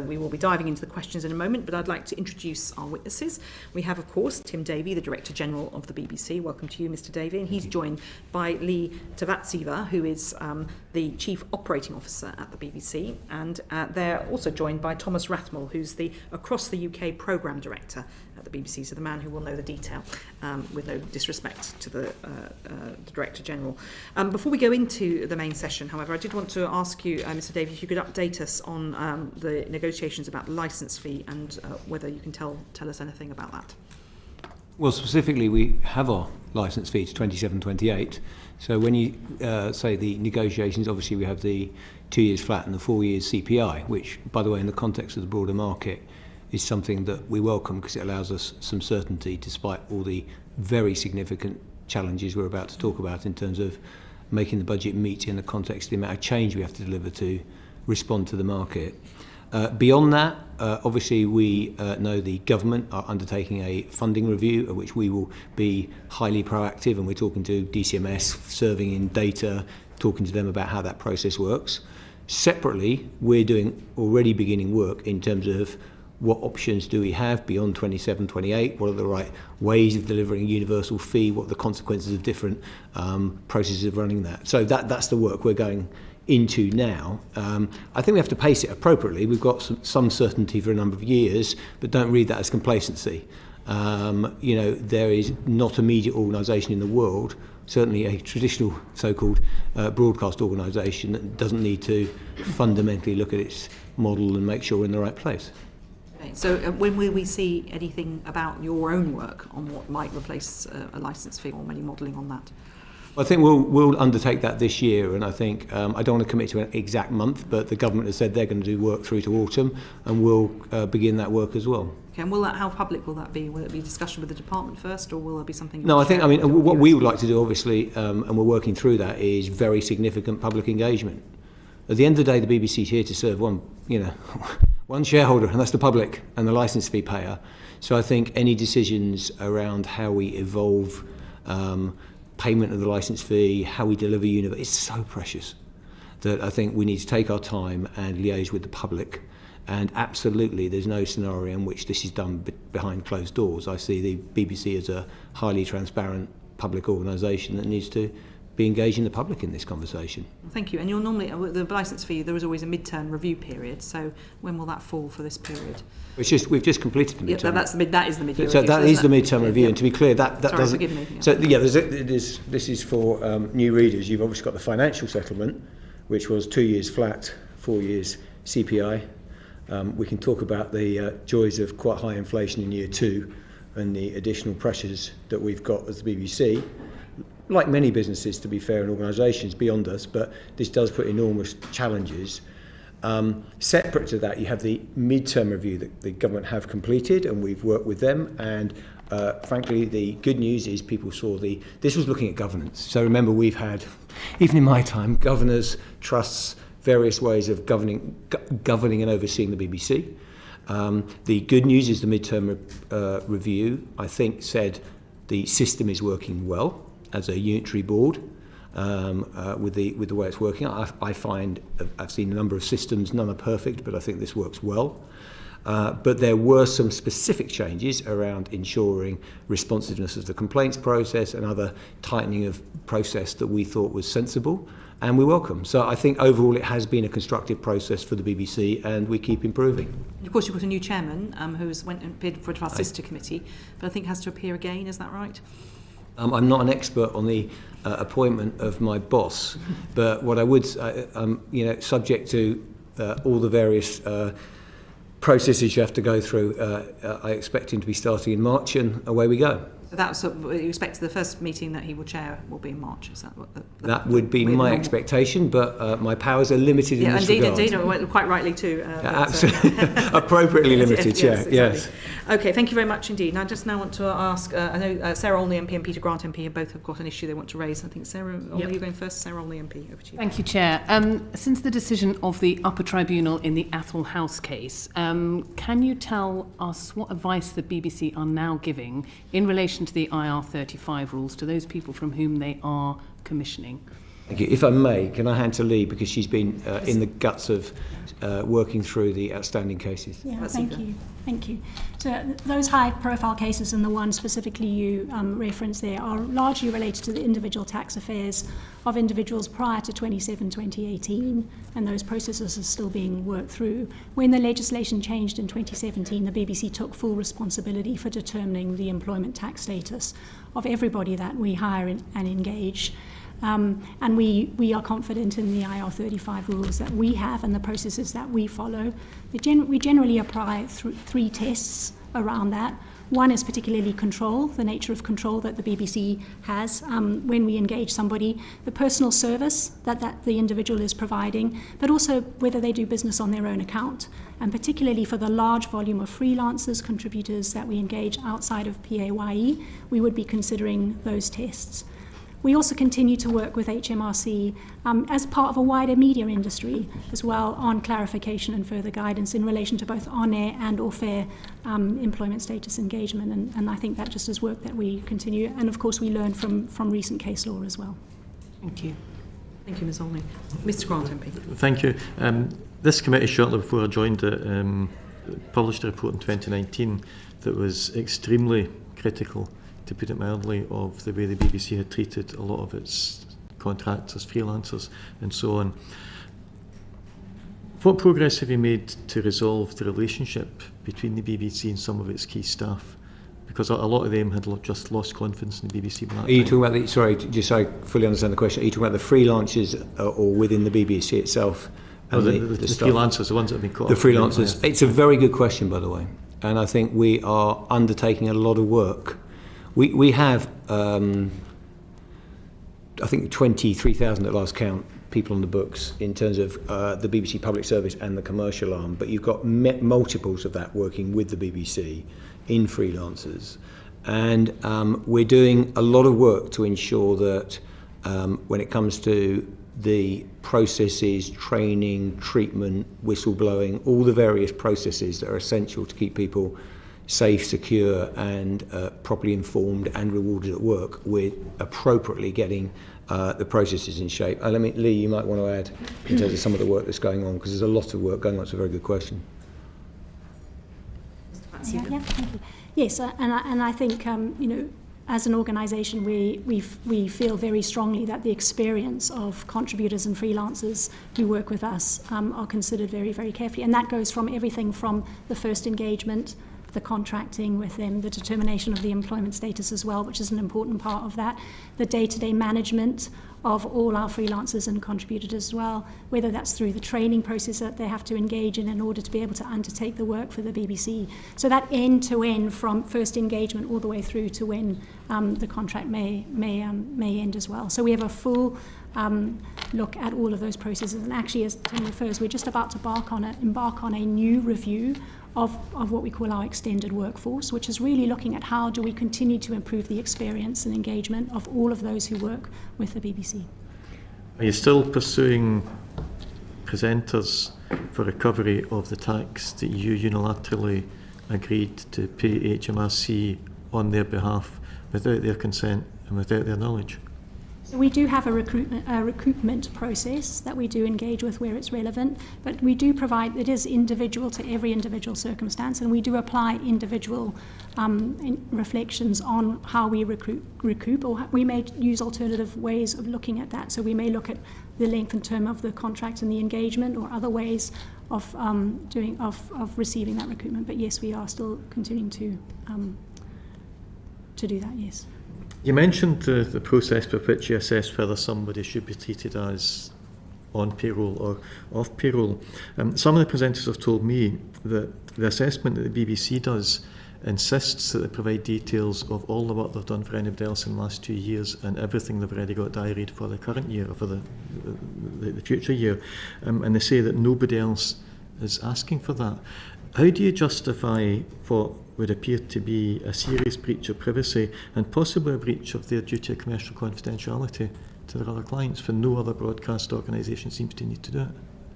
We will be diving into the questions in a moment, but I'd like to introduce our witnesses. We have, of course, Tim Davie, the Director-General of the BBC. Welcome to you, Mr Davie. And he's joined by Leigh Tavaziva, who is the Chief Operating Officer at the BBC. And they're also joined by Thomas Rathmell, who's the Across the UK Programme Director at the BBC, so the man who will know the detail, with no disrespect to the Director-General. Before we go into the main session, however, I did want to ask you, Mr Davie, if you could update us on the negotiations about the licence fee and whether you can tell us anything about that. Well, specifically, we have our licence fee to 27.28. So when you say the negotiations, obviously we have the 2 years flat and the 4 years CPI, which, by the way, in the context of the broader market, is something that we welcome because it allows us some certainty despite all the very significant challenges we're about to talk about in terms of making the budget meet in the context of the amount of change we have to deliver to respond to the market. Beyond that, obviously we know the government are undertaking a funding review at which we will be highly proactive, and we're talking to DCMS, serving in data, talking to them about how that process works. Separately, we're already beginning work in terms of what options do we have beyond 27.28, what are the right ways of delivering a universal fee, what are the consequences of different processes of running that. So that's the work we're going into now. I think we have to pace it appropriately. We've got some certainty for a number of years, but don't read that as complacency. There is not a media organisation in the world, certainly a traditional so-called broadcast organisation, that doesn't need to fundamentally look at its model and make sure we're in the right place. Okay, so when will we see anything about your own work on what might replace a licence fee, or any modelling on that? I think we'll undertake that this year, and I think I don't want to commit to an exact month, but the government has said they're going to do work through to autumn, and we'll begin that work as well. Okay, and how public will that be? Will it be a discussion with the department first, or will there be something? No, what we would like to do, obviously, and we're working through that, is very significant public engagement. At the end of the day, the BBC is here to serve one shareholder, and that's the public and the licence fee payer. So I think any decisions around how we evolve payment of the licence fee, how we deliver it's so precious that I think we need to take our time and liaise with the public. And absolutely, there's no scenario in which this is done behind closed doors. I see the BBC as a highly transparent public organisation that needs to be engaging the public in this conversation. Thank you. And you're normally, the licence fee, there is always a mid-term review period, so when will that fall for this period? We've just completed the mid-term. That is the mid-term review. So that is the mid-term review, and to be clear, that Sorry, doesn't... forgive me. Yeah. So this is for new readers. You've obviously got the financial settlement, which was 2 years flat, 4 years CPI. We can talk about the joys of quite high inflation in year two and the additional pressures that we've got as the BBC. Like many businesses, to be fair, and organisations beyond us, but this does put enormous challenges. Separate to that, you have the mid-term review that the government have completed, and we've worked with them. And frankly, the good news is people saw this was looking at governance. So remember, we've had, even in my time, governors, trusts, various ways of governing and overseeing the BBC. The good news is the mid-term review, I think, said the system is working well as a unitary board, with the way it's working. I find I've seen a number of systems, none are perfect, but I think this works well. But there were some specific changes around ensuring responsiveness of the complaints process and other tightening of process that we thought was sensible, and we welcome. So I think overall it has been a constructive process for the BBC, and we keep improving. And of course, you've got a new chairman who's went and bid for our sister committee, but I think has to appear again. Is that right? I'm not an expert on the appointment of my boss, but what I would, subject to all the various processes you have to go through, I expect him to be starting in March, and away we go. So that's you expect the first meeting that he will chair will be in March. Is that what that would be my expectation, but my powers are limited in this regard. Indeed, quite rightly too. Absolutely, appropriately limited. Yes, exactly. Yes. Okay, thank you very much indeed. Now, I just want to ask. I know Sarah Olney MP and Peter Grant MP both have got an issue they want to raise. I think Sarah Olney, you're going first. Sarah Olney MP, over to you. Thank you, Chair. Since the decision of the upper tribunal in the Athol House case, can you tell us what advice the BBC are now giving in relation to the IR35 rules to those people from whom they are commissioning? Thank you. If I may, can I hand to Leigh, because she's been in the guts of working through the outstanding cases. Yeah, thank you. So those high-profile cases and the one specifically you referenced there are largely related to the individual tax affairs of individuals prior to 2018, and those processes are still being worked through. When the legislation changed in 2017, the BBC took full responsibility for determining the employment tax status of everybody that we hire and engage. And we are confident in the IR35 rules that we have and the processes that we follow. We generally apply three tests around that. One is particularly control, the nature of control that the BBC has when we engage somebody, the personal service that the individual is providing, but also whether they do business on their own account. And particularly for the large volume of freelancers, contributors that we engage outside of PAYE, we would be considering those tests. We also continue to work with HMRC as part of a wider media industry as well on clarification and further guidance in relation to both on-air and off-air employment status engagement. And I think that just is work that we continue. And of course we learn from recent case law as well. Thank you. Thank you, Ms. Olney. Mr. Grant MP. Thank you. This committee, shortly before I joined it, published a report in 2019 that was extremely critical, to put it mildly, of the way the BBC had treated a lot of its contractors, freelancers and so on. What progress have you made to resolve the relationship between the BBC and some of its key staff? Because a lot of them had just lost confidence in the BBC. Are you talking about the, sorry, just so I fully understand the question, are you talking about the freelancers or within the BBC itself? And the staff? freelancers, the ones that have been caught. The freelancers. It's a very good question, by the way. And I think we are undertaking a lot of work. We have, I think, 23,000 at last count people on the books in terms of the BBC Public Service and the commercial arm, but you've got multiples of that working with the BBC in freelancers. And we're doing a lot of work to ensure that when it comes to the processes, training, treatment, whistleblowing, all the various processes that are essential to keep people safe, secure and properly informed and rewarded at work, we're appropriately getting the processes in shape. Leigh, you might want to add in terms of some of the work that's going on, because there's a lot of work going on. It's a very good question. Yeah, thank you. Yes, and I think as an organisation, we feel very strongly that the experience of contributors and freelancers who work with us are considered very, very carefully, and that goes from everything from the first engagement, the contracting with them, the determination of the employment status as well, which is an important part of that, the day-to-day management of all our freelancers and contributors as well, whether that's through the training process that they have to engage in order to be able to undertake the work for the BBC. So that end-to-end from first engagement all the way through to when the contract may end as well. So we have a full look at all of those processes, and actually, as Tim refers, we're just about to embark on a new review of what we call our extended workforce, which is really looking at how do we continue to improve the experience and engagement of all of those who work with the BBC. Are you still pursuing presenters for recovery of the tax that you unilaterally agreed to pay HMRC on their behalf without their consent and without their knowledge? So we do have a recoupment process that we do engage with where it's relevant, but we do provide, it is individual to every individual circumstance, and we do apply individual reflections on how we recoup, or we may use alternative ways of looking at that. So we may look at the length and term of the contract and the engagement, or other ways of receiving that recoupment. But yes, we are still continuing to do that, yes. You mentioned the process by which you assess whether somebody should be treated as on payroll or off payroll. Some of the presenters have told me that the assessment that the BBC does insists that they provide details of all the work they've done for anybody else in the last 2 years and everything they've already got diaried for the current year or for the future year. And they say that nobody else is asking for that. How do you justify what would appear to be a serious breach of privacy and possibly a breach of their duty of commercial confidentiality to their other clients, for no other broadcast organisation seems to need to do it?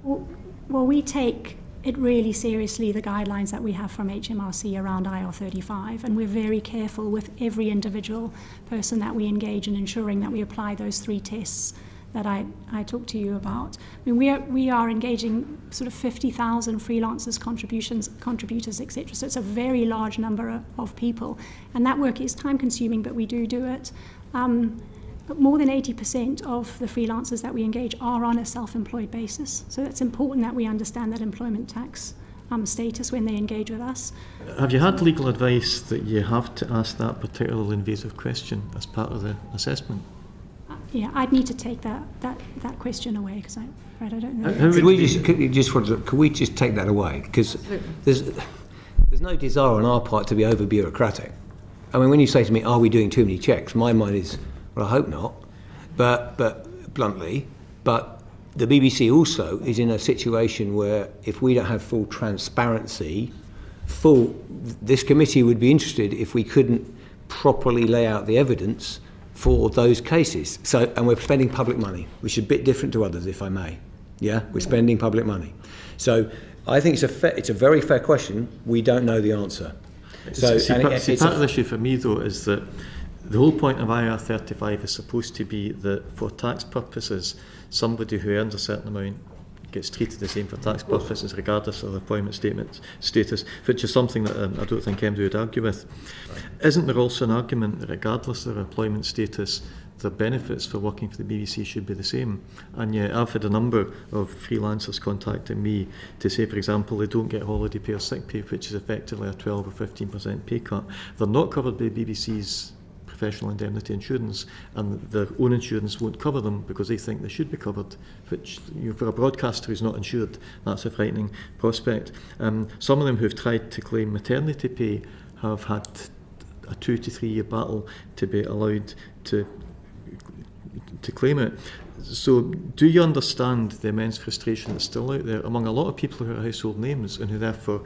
Well, we take it really seriously, the guidelines that we have from HMRC around IR35, and we're very careful with every individual person that we engage in ensuring that we apply those three tests that I talked to you about. I mean, we are engaging sort of 50,000 freelancers, contributors, etc. So it's a very large number of people, and that work is time consuming, but we do it. But more than 80% of the freelancers that we engage are on a self-employed basis. So it's important that we understand that employment tax status when they engage with us. Have you had legal advice that you have to ask that particularly invasive question as part of the assessment? Yeah, I'd need to take that question away because I don't know. Could we just take that away? Because there's no desire on our part to be over bureaucratic. I mean, when you say to me, "Are we doing too many checks?" my mind is, well, I hope not. But bluntly, the BBC also is in a situation where if we don't have full transparency, this committee would be interested if we couldn't properly lay out the evidence for those cases. So, and we're spending public money, which is a bit different to others, if I may. Yeah, we're spending public money. So I think it's a very fair question. We don't know the answer. So, part of the issue for me, though, is that the whole point of IR35 is supposed to be that for tax purposes, somebody who earns a certain amount gets treated the same for tax purposes regardless of their employment status, which is something that I don't think MD would argue with. Isn't there also an argument that regardless of their employment status, the benefits for working for the BBC should be the same? And yet I've had a number of freelancers contacting me to say, for example, they don't get holiday pay or sick pay, which is effectively a 12 or 15% pay cut. They're not covered by BBC's professional indemnity insurance, and their own insurance won't cover them because they think they should be covered, which, for a broadcaster who's not insured, that's a frightening prospect. Some of them who've tried to claim maternity pay have had a 2 to 3 year battle to be allowed to claim it. So do you understand the immense frustration that's still out there among a lot of people who are household names and who therefore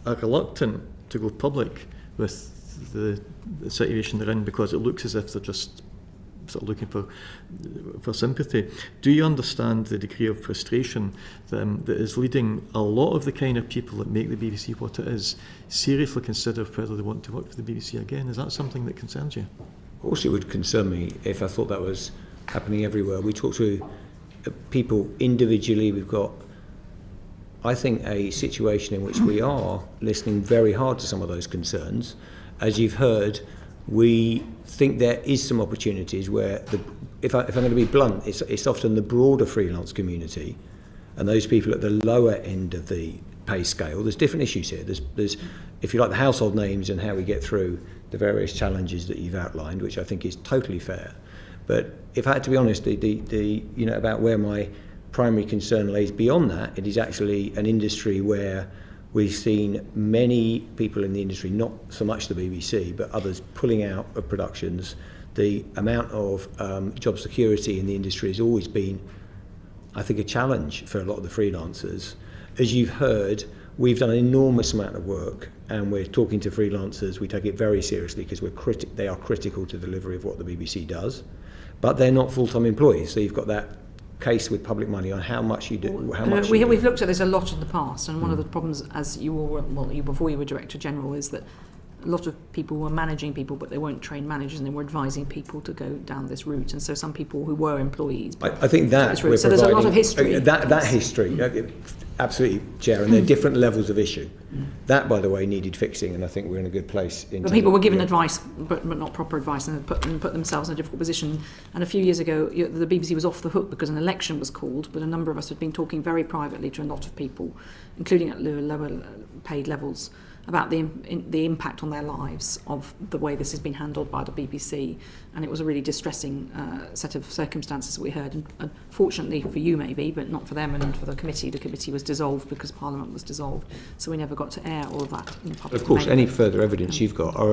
are reluctant to go public with the situation they're in because it looks as if they're just sort of looking for sympathy? Do you understand the degree of frustration that is leading a lot of the kind of people that make the BBC what it is seriously consider whether they want to work for the BBC again? Is that something that concerns you? Of course it would concern me if I thought that was happening everywhere. We talk to people individually. We've got, I think, a situation in which we are listening very hard to some of those concerns. As you've heard, we think there is some opportunities where, if I'm going to be blunt, it's often the broader freelance community and those people at the lower end of the pay scale. There's different issues here. There's, if you like, the household names and how we get through the various challenges that you've outlined, which I think is totally fair. But if I had to be honest, about where my primary concern lays beyond that, it is actually an industry where we've seen many people in the industry, not so much the BBC, but others pulling out of productions. The amount of job security in the industry has always been, I think, a challenge for a lot of the freelancers. As you've heard, we've done an enormous amount of work and we're talking to freelancers. We take it very seriously because they are critical to the delivery of what the BBC does, but they're not full-time employees. So you've got that case with public money on how much you do. We've looked at this a lot in the past, and one of the problems, as you all, before you were Director-General, is that a lot of people were managing people, but they weren't trained managers, and they were advising people to go down this route. And so some people who were employees. I think that so there's a lot of history. That history, absolutely, Chair, and there are different levels of issue. That, by the way, needed fixing, and I think we're in a good place. But people were given advice, but not proper advice, and put themselves in a difficult position. And a few years ago, the BBC was off the hook because an election was called, but a number of us had been talking very privately to a lot of people, including at lower paid levels, about the impact on their lives of the way this has been handled by the BBC, and it was a really distressing set of circumstances that we heard. And fortunately for you, maybe, but not for them and for the committee was dissolved because Parliament was dissolved, so we never got to air all of that in the public. Of course, any further evidence you've got, our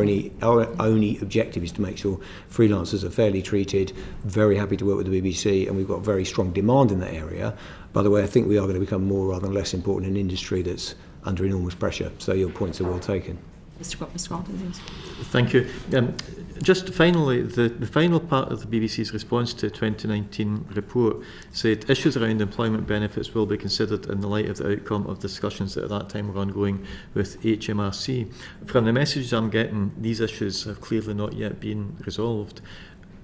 only objective is to make sure freelancers are fairly treated. Very happy to work with the BBC, and we've got very strong demand in that area. By the way, I think we are going to become more rather than less important in an industry that's under enormous pressure. So your points are well taken. Mr. Grant, please. Thank you. Just finally, the final part of the BBC's response to the 2019 report said issues around employment benefits will be considered in the light of the outcome of discussions that at that time were ongoing with HMRC. From the messages I'm getting, these issues have clearly not yet been resolved.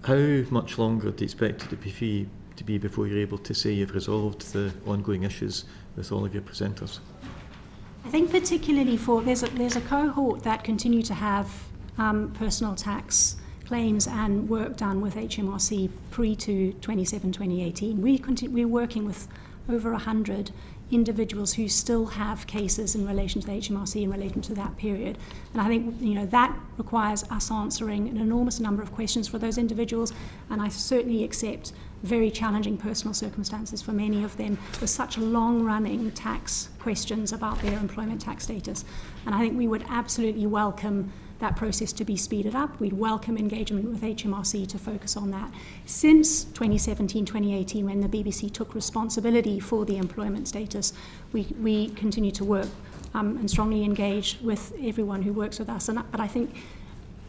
How much longer do you expect it to be before you're able to say you've resolved the ongoing issues with all of your presenters? I think particularly there's a cohort that continue to have personal tax claims and work done with HMRC pre to 2018. We're working with over 100 individuals who still have cases in relation to the HMRC in relation to that period. And I think that requires us answering an enormous number of questions for those individuals, and I certainly accept very challenging personal circumstances for many of them with such long-running tax questions about their employment tax status. And I think we would absolutely welcome that process to be speeded up. We'd welcome engagement with HMRC to focus on that. Since 2017-2018, when the BBC took responsibility for the employment status, we continue to work and strongly engage with everyone who works with us. But I think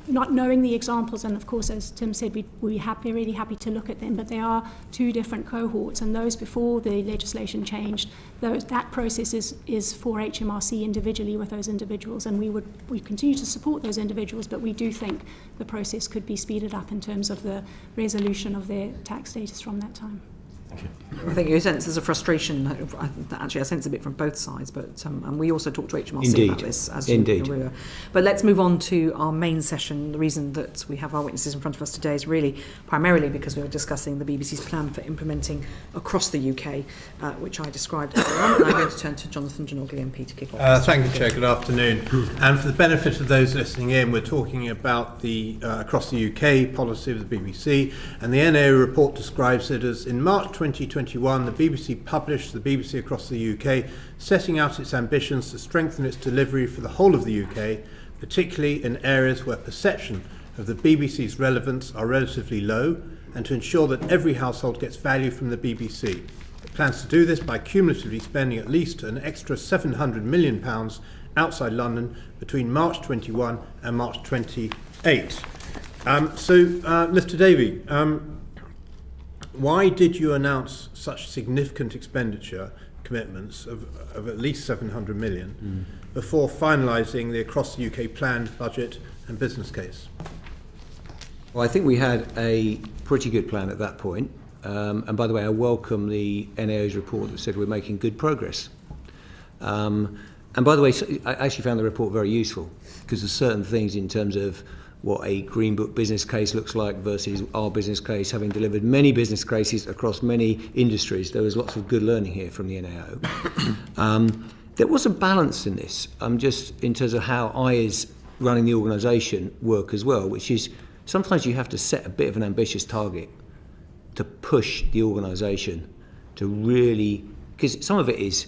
not knowing the examples, and of course, as Tim said, we're really happy to look at them, but there are two different cohorts, and those before the legislation changed, that process is for HMRC individually with those individuals, and we continue to support those individuals, but we do think the process could be speeded up in terms of the resolution of their tax status from that time. I think you sense there's a frustration. Actually, I sense a bit from both sides, but and we also talked to HMRC about this. Indeed. But let's move on to our main session. The reason that we have our witnesses in front of us today is really primarily because we were discussing the BBC's plan for implementing across the UK, which I described earlier on. And I'm going to turn to Jonathan Ginogly MP to kick off. Thank you, Chair. Good afternoon. And for the benefit of those listening in, we're talking about the across the UK policy of the BBC, and the NAO report describes it as in March 2021, the BBC published the BBC Across the UK, setting out its ambitions to strengthen its delivery for the whole of the UK, particularly in areas where perception of the BBC's relevance are relatively low, and to ensure that every household gets value from the BBC. It plans to do this by cumulatively spending at least an extra £700 million outside London between March 21 and March 28. Mr. Davie, why did you announce such significant expenditure commitments of at least 700 million before finalising the Across the UK plan, budget and business case? Well, I think we had a pretty good plan at that point. And by the way, I welcome the NAO's report that said we're making good progress. And by the way, I actually found the report very useful because there's certain things in terms of what a Green Book business case looks like versus our business case, having delivered many business cases across many industries. There was lots of good learning here from the NAO. There was a balance in this, just in terms of how I, as running the organisation, work as well, which is sometimes you have to set a bit of an ambitious target to push the organisation to really, because some of it is,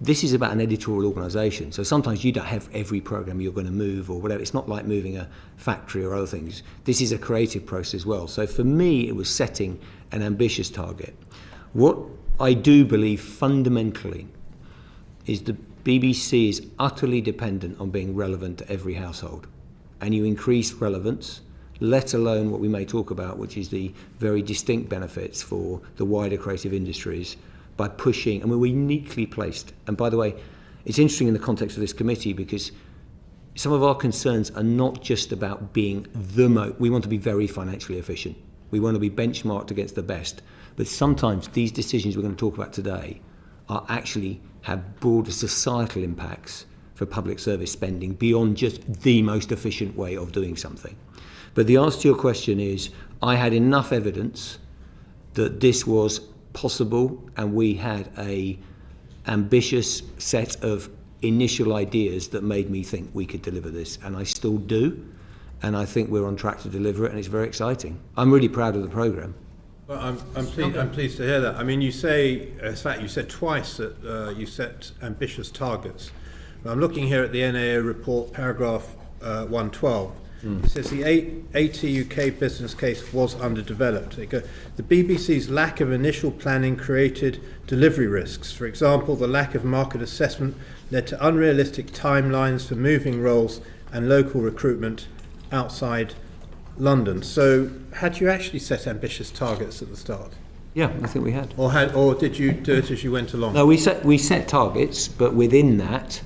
this is about an editorial organisation, so sometimes you don't have every programme you're going to move or whatever. It's not like moving a factory or other things. This is a creative process as well. So for me, it was setting an ambitious target. What I do believe fundamentally is the BBC is utterly dependent on being relevant to every household. And you increase relevance, let alone what we may talk about, which is the very distinct benefits for the wider creative industries, by pushing, and we're uniquely placed. And by the way, it's interesting in the context of this committee because some of our concerns are not just about being we want to be very financially efficient. We want to be benchmarked against the best. But sometimes these decisions we're going to talk about today are actually have broader societal impacts for public service spending beyond just the most efficient way of doing something. But the answer to your question is, I had enough evidence that this was possible, and we had a ambitious set of initial ideas that made me think we could deliver this, and I still do, and I think we're on track to deliver it, and it's very exciting. I'm really proud of the programme. Well, I'm pleased to hear that. I mean, you say, in fact, you said twice that you set ambitious targets. Well, I'm looking here at the NAO report, paragraph 112. It says the 80 UK business case was underdeveloped. The BBC's lack of initial planning created delivery risks. For example, the lack of market assessment led to unrealistic timelines for moving roles and local recruitment outside London. So had you actually set ambitious targets at the start? Yeah, I think we had. Or did you do it as you went along? No, we set targets, but within that,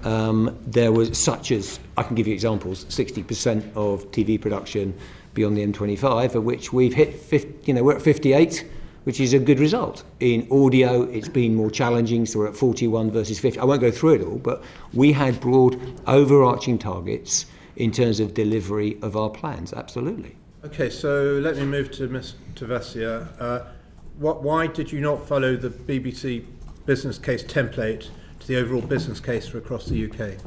there was such as, I can give you examples, 60% of TV production beyond the M25, of which we've hit 50, we're at 58, which is a good result. In audio, it's been more challenging, so we're at 41 versus 50. I won't go through it all, but we had broad overarching targets in terms of delivery of our plans, absolutely. Okay, so let me move to Ms. Tavaziva. Why did you not follow the BBC business case template to the overall business case for across the UK?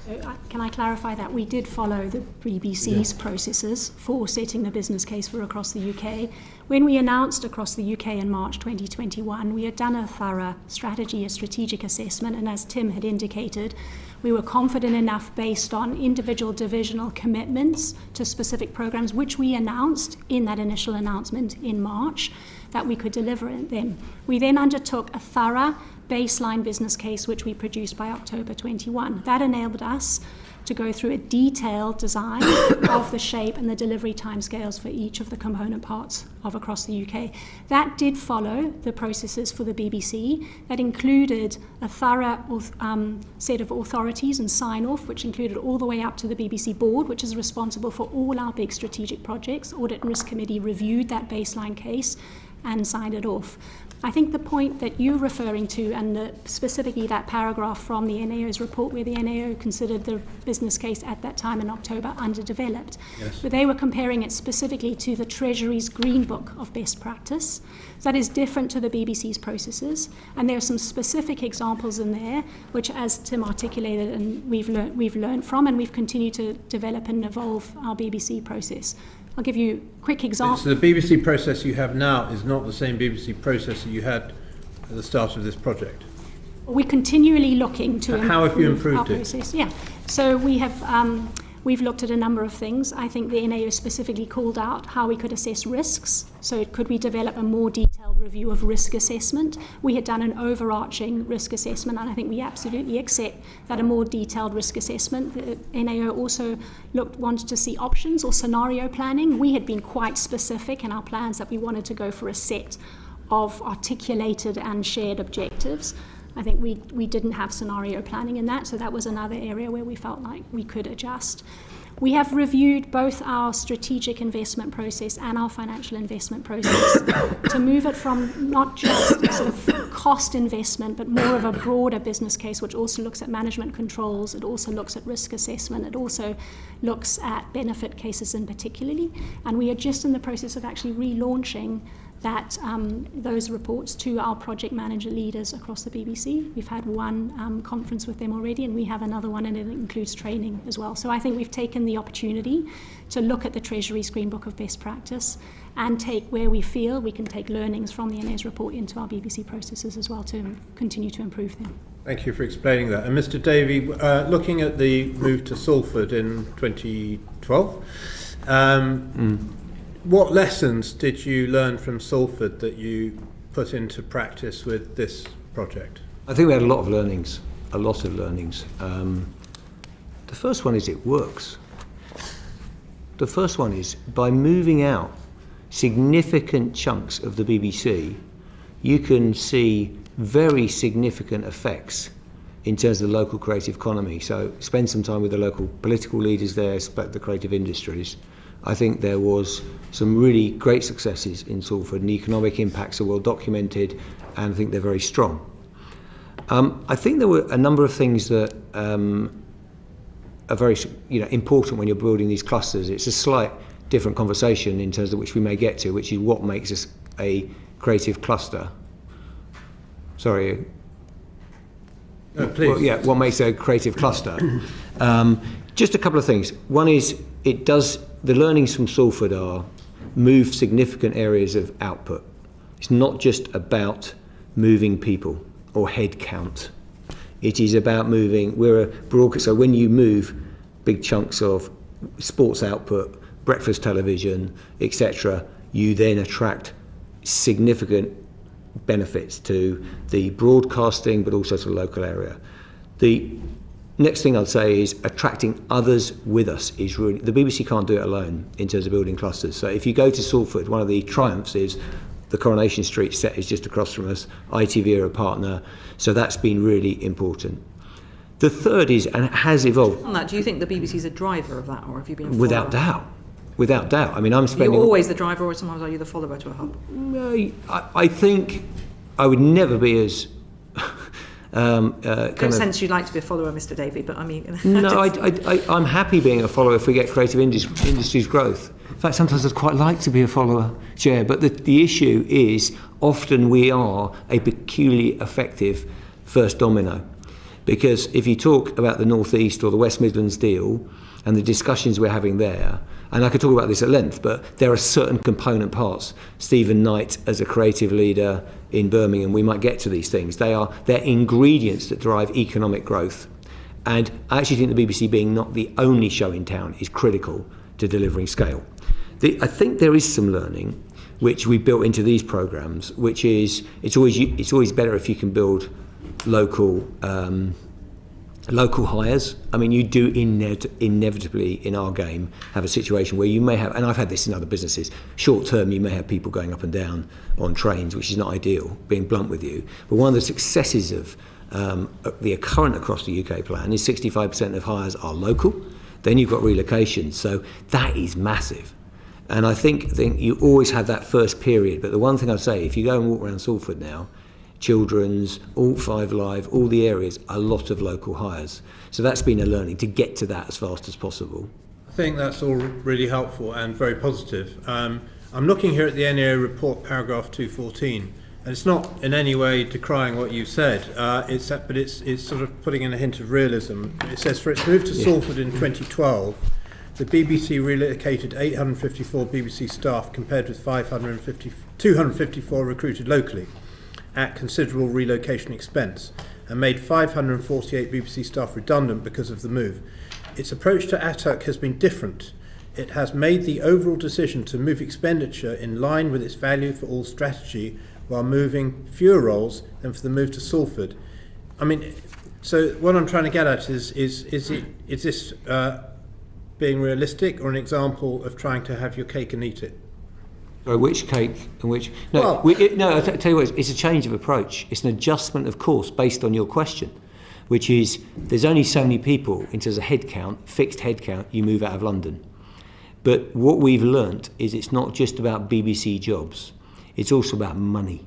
So, can I clarify that? We did follow the BBC's processes for setting the business case for across the UK. When we announced across the UK in March 2021, we had done a thorough strategy, a strategic assessment, and as Tim had indicated, we were confident enough based on individual divisional commitments to specific programs, which we announced in that initial announcement in March, that we could deliver them. We then undertook a thorough baseline business case, which we produced by October 21. That enabled us to go through a detailed design of the shape and the delivery timescales for each of the component parts of across the UK. That did follow the processes for the BBC. That included a thorough set of authorities and sign-off, which included all the way up to the BBC board, which is responsible for all our big strategic projects. Audit and Risk Committee reviewed that baseline case and signed it off. I think the point that you're referring to, and specifically that paragraph from the NAO's report where the NAO considered the business case at that time in October underdeveloped, yes. But they were comparing it specifically to the Treasury's Green Book of Best Practice. So that is different to the BBC's processes, and there are some specific examples in there which, as Tim articulated, and we've learned from, and we've continued to develop and evolve our BBC process. I'll give you a quick example. So the BBC process you have now is not the same BBC process that you had at the start of this project? We're continually looking to How have you improve improved our it? process. Yeah, so we have we've looked at a number of things. I think the NAO specifically called out how we could assess risks. So could we develop a more detailed review of risk assessment? We had done an overarching risk assessment, and I think we absolutely accept that a more detailed risk assessment. The NAO also wanted to see options or scenario planning. We had been quite specific in our plans that we wanted to go for a set of articulated and shared objectives. I think we didn't have scenario planning in that, so that was another area where we felt like we could adjust. We have reviewed both our strategic investment process and our financial investment process to move it from not just sort of cost investment, but more of a broader business case, which also looks at management controls, it also looks at risk assessment, it also looks at benefit cases in particularly, and we are just in the process of actually relaunching that those reports to our project manager leaders across the BBC. We've had one conference with them already, and we have another one, and it includes training as well. So I think we've taken the opportunity to look at the Treasury's Green Book of Best Practice and take where we feel we can take learnings from the NA's report into our BBC processes as well to continue to improve them. Thank you for explaining that. And Mr. Davie, looking at the move to Salford in 2012, what lessons did you learn from Salford that you put into practice with this project? I think we had a lot of learnings. The first one is it works. The first one is by moving out significant chunks of the BBC, you can see very significant effects in terms of the local creative economy. So spend some time with the local political leaders there, the creative industries. I think there was some really great successes in Salford, and the economic impacts are well documented, and I think they're very strong. I think there were a number of things that are very important when you're building these clusters. It's a slight different conversation in terms of which we may get to, which is what makes us a creative cluster. Sorry. No, please. Well, yeah, what makes a creative cluster? Just a couple of things. One is the learnings from Salford are move significant areas of output. It's not just about moving people or head count. It is about moving. So when you move big chunks of sports output, breakfast television, etc., you then attract significant benefits to the broadcasting, but also to the local area. The next thing I'd say is attracting others with us is really, the BBC can't do it alone in terms of building clusters. So if you go to Salford, one of the triumphs is the Coronation Street set is just across from us. ITV are a partner, so that's been really important. The third is, and it has evolved. On that, do you think the BBC is a driver of that, or have you been? Without doubt. without doubt. I mean, I'm Are you spending... always the driver, or sometimes are you the follower to a hub? No, I think I would never be as... Don't sense you'd like to be a follower, Mr. Davie, but I mean... No, I'm happy being a follower if we get creative industries growth. In fact, sometimes I'd quite like to be a follower, Chair, but the issue is often we are a peculiarly effective first domino. Because if you talk about the North East or the West Midlands deal and the discussions we're having there, and I could talk about this at length, but there are certain component parts. Stephen Knight as a creative leader in Birmingham, we might get to these things. They're ingredients that drive economic growth. And I actually think the BBC being not the only show in town is critical to delivering scale. I think there is some learning which we built into these programmes, which is it's always better if you can build local hires. I mean, you do inevitably in our game have a situation where you may have, and I've had this in other businesses, short term you may have people going up and down on trains, which is not ideal, being blunt with you. But one of the successes of the current across the UK plan is 65% of hires are local. Then you've got relocation, so that is massive. And I think you always have that first period. But the one thing I'd say, if you go and walk around Salford now, Children's, all 5 Live, all the areas, a lot of local hires. So that's been a learning to get to that as fast as possible. I think that's all really helpful and very positive. I'm looking here at the NAO report, paragraph 214, and it's not in any way decrying what you said, but it's sort of putting in a hint of realism. It says, for its move to Salford in 2012, the BBC relocated 854 BBC staff compared with 254 recruited locally at considerable relocation expense, and made 548 BBC staff redundant because of the move. Its approach to ATUC has been different. It has made the overall decision to move expenditure in line with its value for all strategy while moving fewer roles than for the move to Salford. I mean, so what I'm trying to get at is this being realistic or an example of trying to have your cake and eat it? Or which cake and which... No, I'll tell you what, it's a change of approach. It's an adjustment of course based on your question, which is there's only so many people in terms of headcount, fixed headcount, you move out of London. But what we've learnt is it's not just about BBC jobs, it's also about money.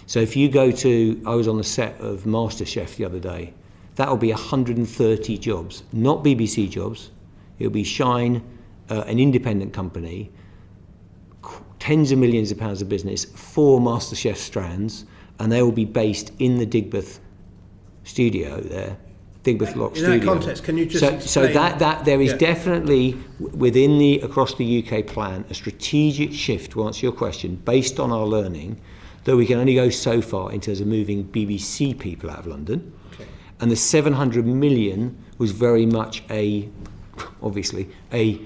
So if you go to... I was on the set of MasterChef the other day. That will be 130 jobs, not BBC jobs. It'll be Shine, an independent company, tens of millions of pounds of business, 4 MasterChef strands, and they will be based in the Digbeth studio there, Digbeth Lock studio. In that context, can you just explain? So that there is definitely within the across the UK plan a strategic shift, to answer your question, based on our learning, that we can only go so far in terms of moving BBC people out of London. Okay. And the 700 million was very much obviously a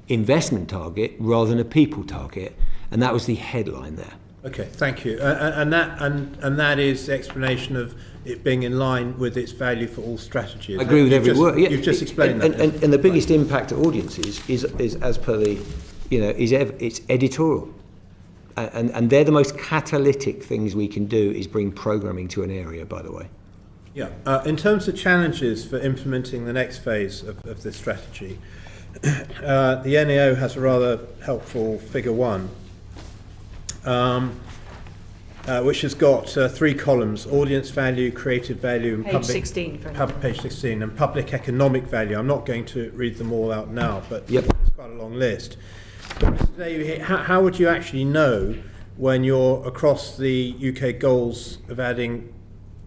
investment target rather than a people target, and that was the headline there. Okay, thank you. And that is the explanation of it being in line with its value for all strategy. I agree with every word. Yeah. You've just explained that. And the biggest impact to audiences is as per the, it's editorial, and they're the most catalytic things we can do is bring programming to an area. By the way. Yeah. In terms of challenges for implementing the next phase of this strategy, the NAO has a rather helpful figure 1, which has got 3 columns: audience value, creative value, and page 16. Page 16, and public economic value. I'm not going to read them all out now, but it's quite a long list. But Mr. Davie, how would you actually know when you're across the UK goals of adding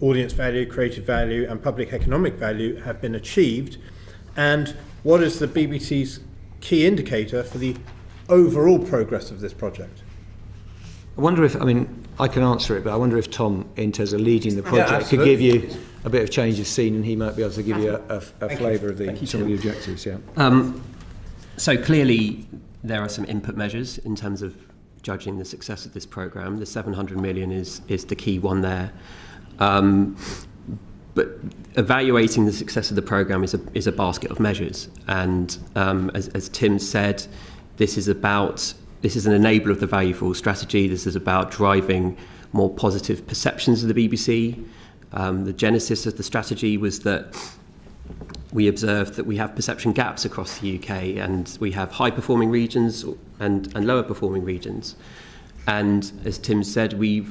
audience value, creative value, and public economic value have been achieved, and what is the BBC's key indicator for the overall progress of this project? I wonder if, I can answer it, but I wonder if Tom, in terms of leading the project, could give you a bit of change of scene, and he might be able to give you a flavour of some of the objectives. Yeah. So clearly there are some input measures in terms of judging the success of this programme. The 700 million is the key one there. But evaluating the success of the programme is a basket of measures, and as Tim said, this is an enabler of the value for all strategy. This is about driving more positive perceptions of the BBC. The genesis of the strategy was that we observed that we have perception gaps across the UK, and we have high-performing regions and lower-performing regions. And as Tim said, we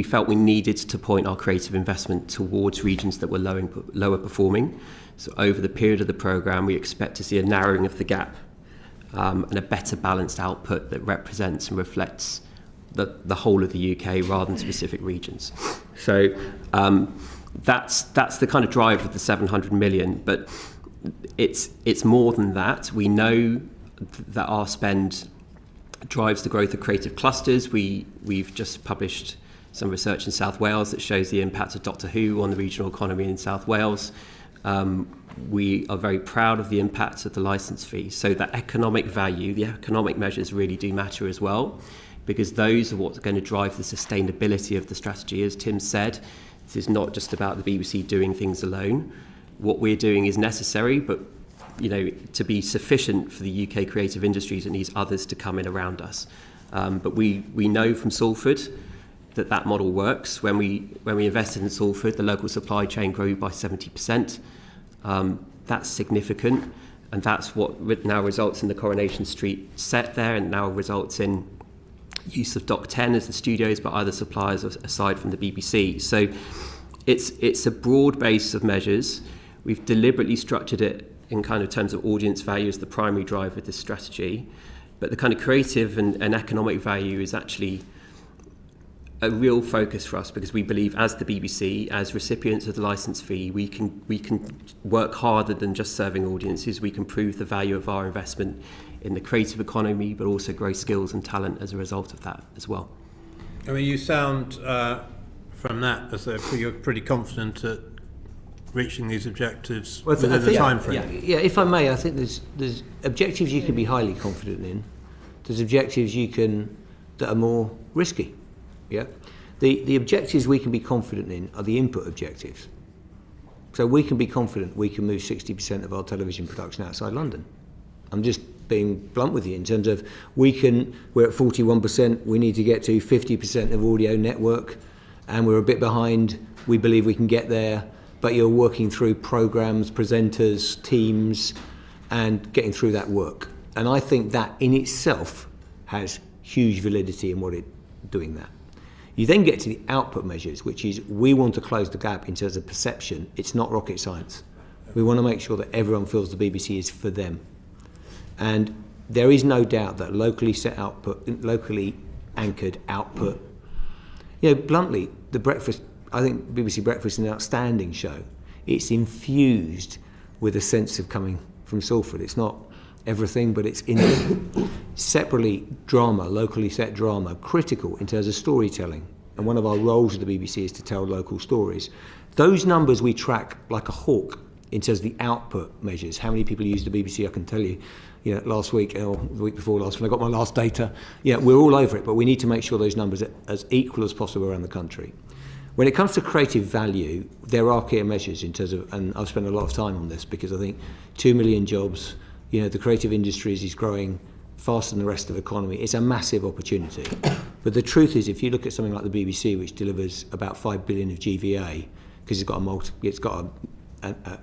felt we needed to point our creative investment towards regions that were lower performing. So over the period of the programme, we expect to see a narrowing of the gap and a better balanced output that represents and reflects the whole of the UK rather than specific regions. So that's the kind of drive of the 700 million, but it's more than that. We know that our spend drives the growth of creative clusters. We've just published some research in South Wales that shows the impact of Doctor Who on the regional economy in South Wales. We are very proud of the impact of the licence fee. So that economic value, the economic measures really do matter as well, because those are what's going to drive the sustainability of the strategy. As Tim said, this is not just about the BBC doing things alone. What we're doing is necessary, but to be sufficient for the UK creative industries, it needs others to come in around us. But we know from Salford that model works. When we invested in Salford, the local supply chain grew by 70%. That's significant, and that's what now results in the Coronation Street set there, and now results in use of Dock 10 as the studios by other suppliers aside from the BBC. So it's a broad base of measures. We've deliberately structured it in kind of terms of audience value as the primary driver of this strategy, but the kind of creative and economic value is actually a real focus for us, because we believe as the BBC, as recipients of the licence fee, we can work harder than just serving audiences. We can prove the value of our investment in the creative economy, but also grow skills and talent as a result of that as well. I mean, you sound from that as though you're pretty confident at reaching these objectives within the time frame. Yeah, if I may, I think there's objectives you can be highly confident in. There's objectives that are more risky. Yeah, the objectives we can be confident in are the input objectives. So we can be confident we can move 60% of our television production outside London. I'm just being blunt with you in terms of we're at 41%, we need to get to 50% of audio network, and we're a bit behind. We believe we can get there, but you're working through programs, presenters, teams, and getting through that work. And I think that in itself has huge validity in doing that. You then get to the output measures, which is we want to close the gap in terms of perception. It's not rocket science. We want to make sure that everyone feels the BBC is for them. And there is no doubt that locally anchored output, bluntly, the breakfast, I think BBC Breakfast is an outstanding show. It's infused with a sense of coming from Salford. It's not everything, but it's in it. Separately, drama, locally set drama, critical in terms of storytelling. And one of our roles at the BBC is to tell local stories. Those numbers we track like a hawk in terms of the output measures. How many people use the BBC, I can tell you. Last week or the week before last, when I got my last data, we're all over it, but we need to make sure those numbers are as equal as possible around the country. When it comes to creative value, there are clear measures in terms of, and I've spent a lot of time on this because I think 2 million jobs, the creative industries is growing faster than the rest of the economy. It's a massive opportunity. But the truth is, if you look at something like the BBC, which delivers about 5 billion of GVA, because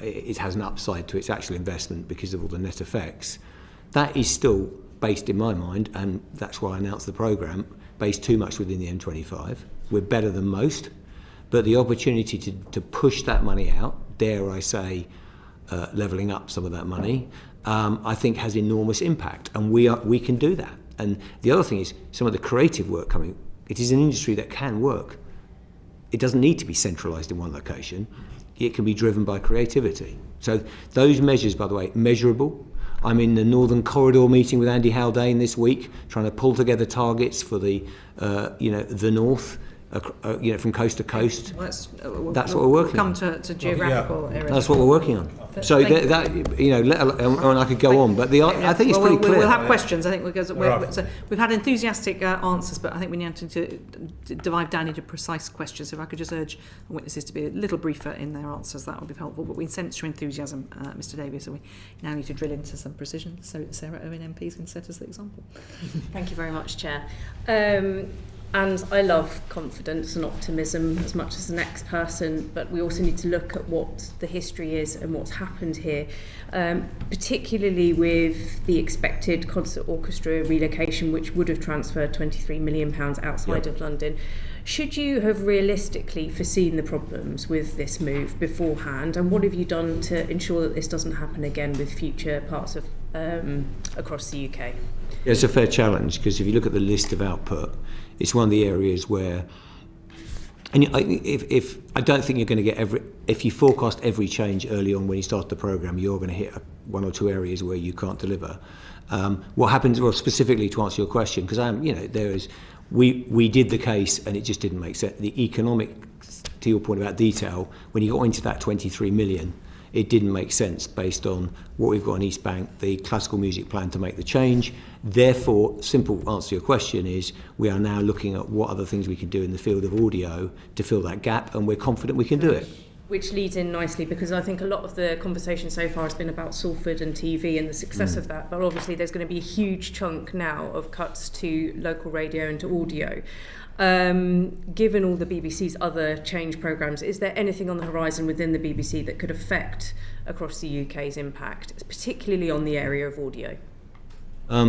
it has an upside to its actual investment because of all the net effects, that is still based, in my mind, and that's why I announced the programme, based too much within the M25. We're better than most, but the opportunity to push that money out, dare I say, levelling up some of that money, I think has enormous impact, and we can do that. And the other thing is some of the creative work coming. It is an industry that can work. It doesn't need to be centralised in one location. It can be driven by creativity. So those measures, by the way, measurable. I'm in the Northern Corridor meeting with Andy Haldane this week, trying to pull together targets for the North, from coast to coast. Well, that's what we're working on. We'll come to geographical areas. That's what we're working on. So and I could go on, but I think it's pretty clear. We'll have questions. I think we've had enthusiastic answers, but I think we need to dive down into precise questions. If I could just urge witnesses to be a little briefer in their answers, that would be helpful. But we sense your enthusiasm, Mr. Davies, so we now need to drill into some precision. So Sarah Owen MP is going to set us the example. Thank you very much, Chair. And I love confidence and optimism as much as the next person, but we also need to look at what the history is and what's happened here, particularly with the expected concert orchestra relocation, which would have transferred £23 million outside of London. Should you have realistically foreseen the problems with this move beforehand, and what have you done to ensure that this doesn't happen again with future parts of across the UK? It's a fair challenge, because if you look at the list of output, it's one of the areas where, and if I don't think you're going to get if you forecast every change early on when you start the programme, you're going to hit one or two areas where you can't deliver. What happens, well, specifically to answer your question, because we did the case and it just didn't make sense. The economic, to your point about detail, when you got into that 23 million, it didn't make sense based on what we've got in East Bank, the classical music plan to make the change. Therefore, simple answer to your question is we are now looking at what other things we can do in the field of audio to fill that gap, and we're confident we can do it. Which leads in nicely, because I think a lot of the conversation so far has been about Salford and TV and the success of that, but obviously there's going to be a huge chunk now of cuts to local radio and to audio. Given all the BBC's other change programmes, is there anything on the horizon within the BBC that could affect across the UK's impact, particularly on the area of audio? I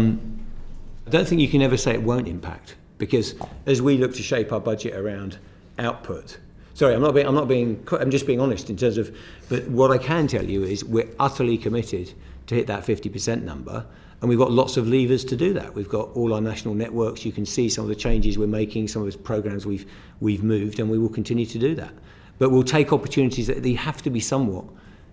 don't think you can ever say it won't impact, because as we look to shape our budget around output, I'm just being honest in terms of, but what I can tell you is we're utterly committed to hit that 50% number, and we've got lots of levers to do that. We've got all our national networks. You can see some of the changes we're making, some of the programmes we've moved, and we will continue to do that. But we'll take opportunities that they have to be somewhat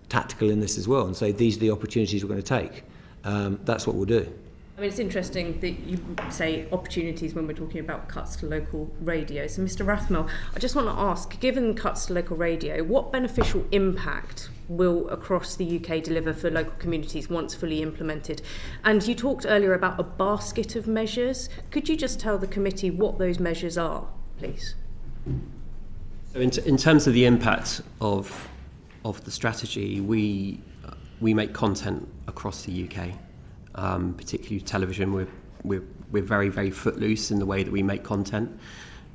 tactical in this as well, and say these are the opportunities we're going to take. That's what we'll do. I mean, it's interesting that you say opportunities when we're talking about cuts to local radio. So, Mr. Rathmell, I just want to ask, given cuts to local radio, what beneficial impact will across the UK deliver for local communities once fully implemented? And you talked earlier about a basket of measures. Could you just tell the committee what those measures are, please? So in terms of the impact of the strategy, we make content across the UK. Particularly television, we're very, very footloose in the way that we make content,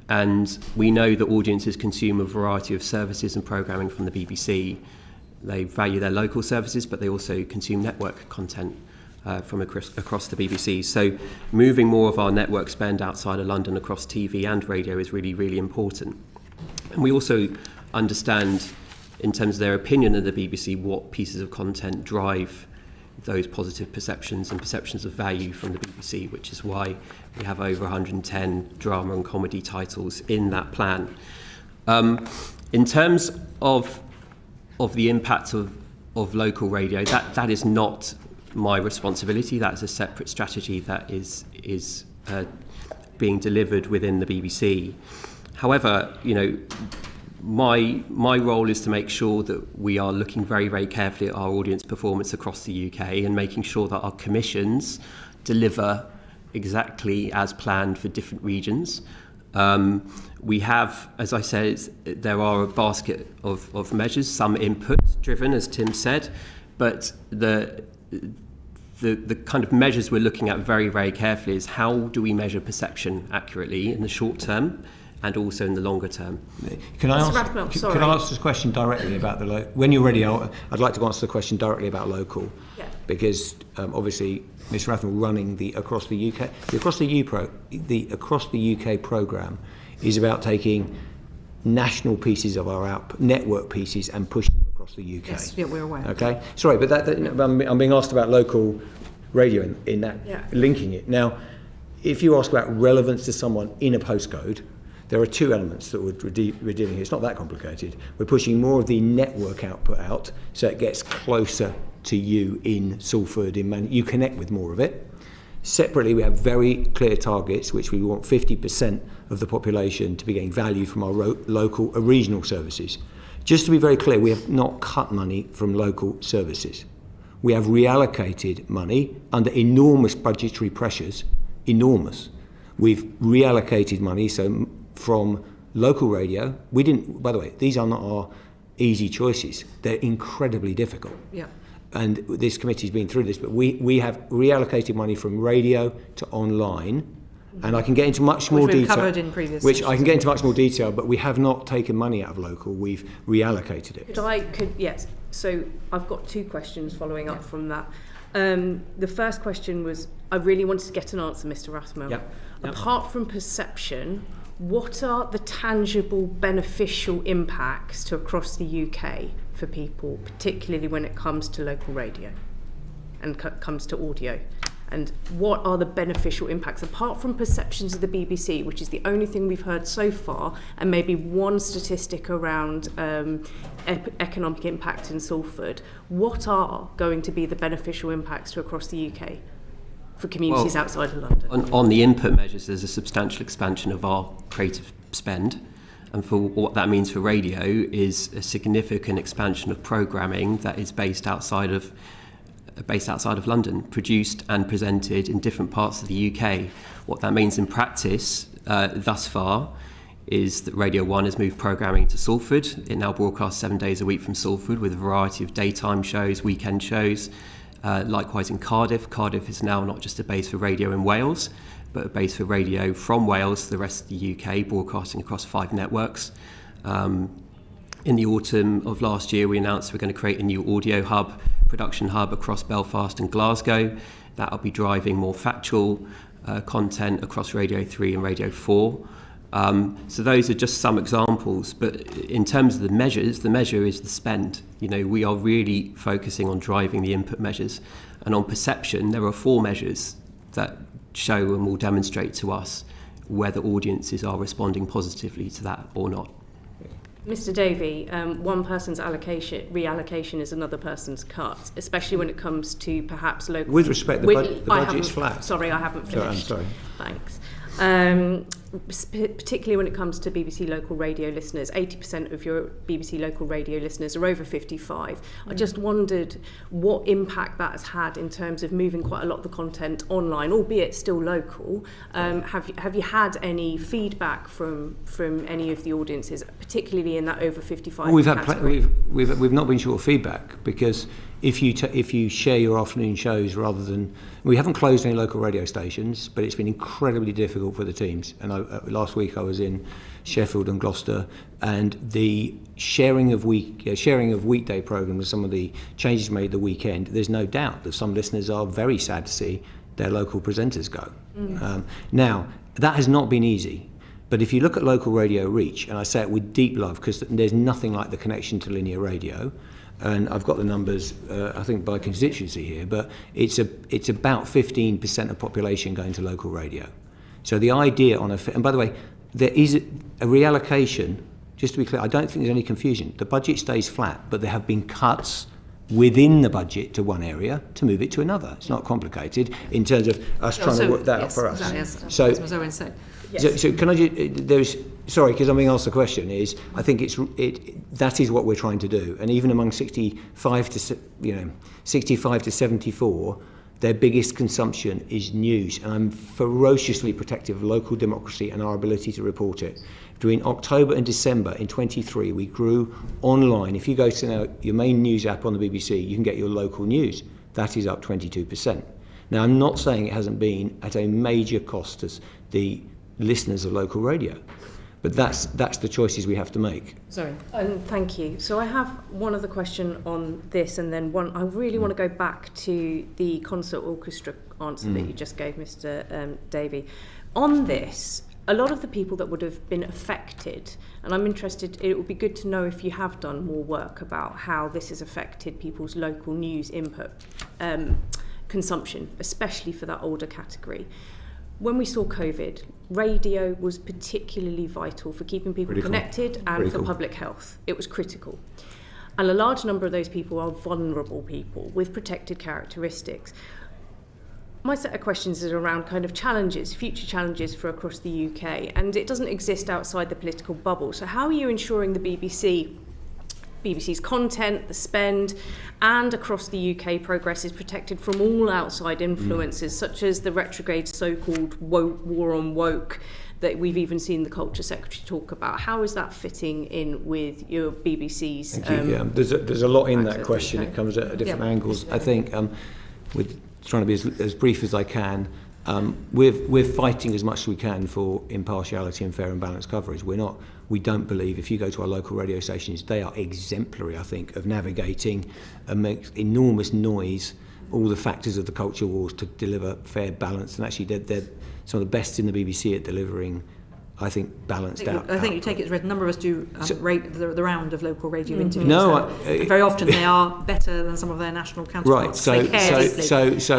and we know that audiences consume a variety of services and programming from the BBC. They value their local services, but they also consume network content from across the BBC. So moving more of our network spend outside of London across TV and radio is really, really important. And we also understand, in terms of their opinion of the BBC, what pieces of content drive those positive perceptions and perceptions of value from the BBC, which is why we have over 110 drama and comedy titles in that plan. In terms of the impact of local radio, that is not my responsibility. That is a separate strategy that is being delivered within the BBC. However, my role is to make sure that we are looking very, very carefully at our audience performance across the UK and making sure that our commissions deliver exactly as planned for different regions. We have, as I said, there are a basket of measures, some input driven, as Tim said, but the kind of measures we're looking at very, very carefully is how do we measure perception accurately in the short term and also in the longer term. Can I ask this question directly about when you're ready? I'd like to answer the question directly about local, because obviously Ms. Rathmell running the across the UK programme is about taking national pieces of our network pieces and pushing them across the UK. Yes, yeah, we're aware. Okay, sorry, but I'm being asked about local radio in that, linking it. Now, if you ask about relevance to someone in a postcode, there are two elements that we're dealing here. It's not that complicated. We're pushing more of the network output out, so it gets closer to you in Salford. You connect with more of it. Separately, we have very clear targets, which we want 50% of the population to be getting value from our local regional services. Just to be very clear, we have not cut money from local services. We have reallocated money under enormous budgetary pressures, enormous. We've reallocated money, so from local radio, by the way, these are not our easy choices. They're incredibly difficult. Yeah. And this committee's been through this, but we have reallocated money from radio to online And I can get into much more Which we've detail. covered in previous Which I sessions. can get into much more detail, but we have not taken money out of local. We've reallocated it. Yes. So I've got two questions following up from that. The first question was, I really wanted to get an answer, Mr. Rathmell. Yep. Apart from perception, what are the tangible beneficial impacts to across the UK for people, particularly when it comes to local radio and comes to audio? And what are the beneficial impacts, apart from perceptions of the BBC, which is the only thing we've heard so far, and maybe one statistic around economic impact in Salford? What are going to be the beneficial impacts to across the UK for communities outside of London? On the input measures, there's a substantial expansion of our creative spend. And for what that means for radio is a significant expansion of programming that is based outside of London, produced and presented in different parts of the UK. What that means in practice thus far is that Radio 1 has moved programming to Salford. It now broadcasts 7 days a week from Salford with a variety of daytime shows, weekend shows. Likewise in Cardiff. Cardiff is now not just a base for radio in Wales, but a base for radio from Wales to the rest of the UK, broadcasting across 5 networks. In the autumn of last year, we announced we're going to create a new audio hub, production hub across Belfast and Glasgow. That'll be driving more factual content across Radio 3 and Radio 4. So those are just some examples, but in terms of the measures, the measure is the spend. We are really focusing on driving the input measures. And on perception, there are 4 measures that show and will demonstrate to us whether audiences are responding positively to that or not. Mr. Davie, one person's reallocation is another person's cut, especially when it comes to perhaps local... With respect, the budget's flat. Sorry, I haven't finished. Sorry, I'm sorry. Thanks. Particularly when it comes to BBC local radio listeners, 80% of your BBC local radio listeners are over 55. I just wondered what impact that has had in terms of moving quite a lot of the content online, albeit still local. Have you had any feedback from any of the audiences, particularly in that over 55 category? We've not been short of feedback, because if you share your afternoon shows rather than... We haven't closed any local radio stations, but it's been incredibly difficult for the teams. And last week I was in Sheffield and Gloucester, and the sharing of weekday programmes, some of the changes made the weekend, there's no doubt that some listeners are very sad to see their local presenters go. Now, that has not been easy. But if you look at local radio reach, and I say it with deep love, because there's nothing like the connection to linear radio, and I've got the numbers, I think, by constituency here, but it's about 15% of population going to local radio. So the idea and by the way, there is a reallocation, just to be clear, I don't think there's any confusion. The budget stays flat, but there have been cuts within the budget to one area to move it to another. It's not complicated in terms of us trying to work that out for us. Exactly, So, as Owen said. Yes. So can I just, sorry, because I'm being asked the question, I think that is what we're trying to do. And even among 65 to 74, their biggest consumption is news. And I'm ferociously protective of local democracy and our ability to report it. Between October and December in 23, we grew online. If you go to your main news app on the BBC, you can get your local news. That is up 22%. Now, I'm not saying it hasn't been at a major cost to the listeners of local radio, but that's the choices we have to make. Sorry. Thank you. So I have one other question on this, and then one. I really want to go back to the concert orchestra answer that you just gave, Mr. Davie. On this, a lot of the people that would have been affected, and I'm interested, it would be good to know if you have done more work about how this has affected people's local news input consumption, especially for that older category. When we saw COVID, radio was particularly vital for keeping people connected and for public health. It was critical. And a large number of those people are vulnerable people with protected characteristics. My set of questions is around kind of challenges, future challenges for across the UK, and it doesn't exist outside the political bubble. So how are you ensuring the BBC's content, the spend, and across the UK progress is protected from all outside influences, such as the retrograde so-called woke, war on woke that we've even seen the Culture Secretary talk about? How is that fitting in with your BBC's... Thank you. Yeah, there's a lot in that question. It comes at different angles. I think with trying to be as brief as I can, We're fighting as much as we can for impartiality and fair and balanced coverage. We don't believe, if you go to our local radio stations, they are exemplary, I think, of navigating and make enormous noise, all the factors of the culture wars to deliver fair balance. And actually, they're some of the best in the BBC at delivering, I think, balanced out. I think you take it as read. A number of us do the round of local radio interviews. No, and very often they are better than some of their national counterparts. Right. They care deeply. So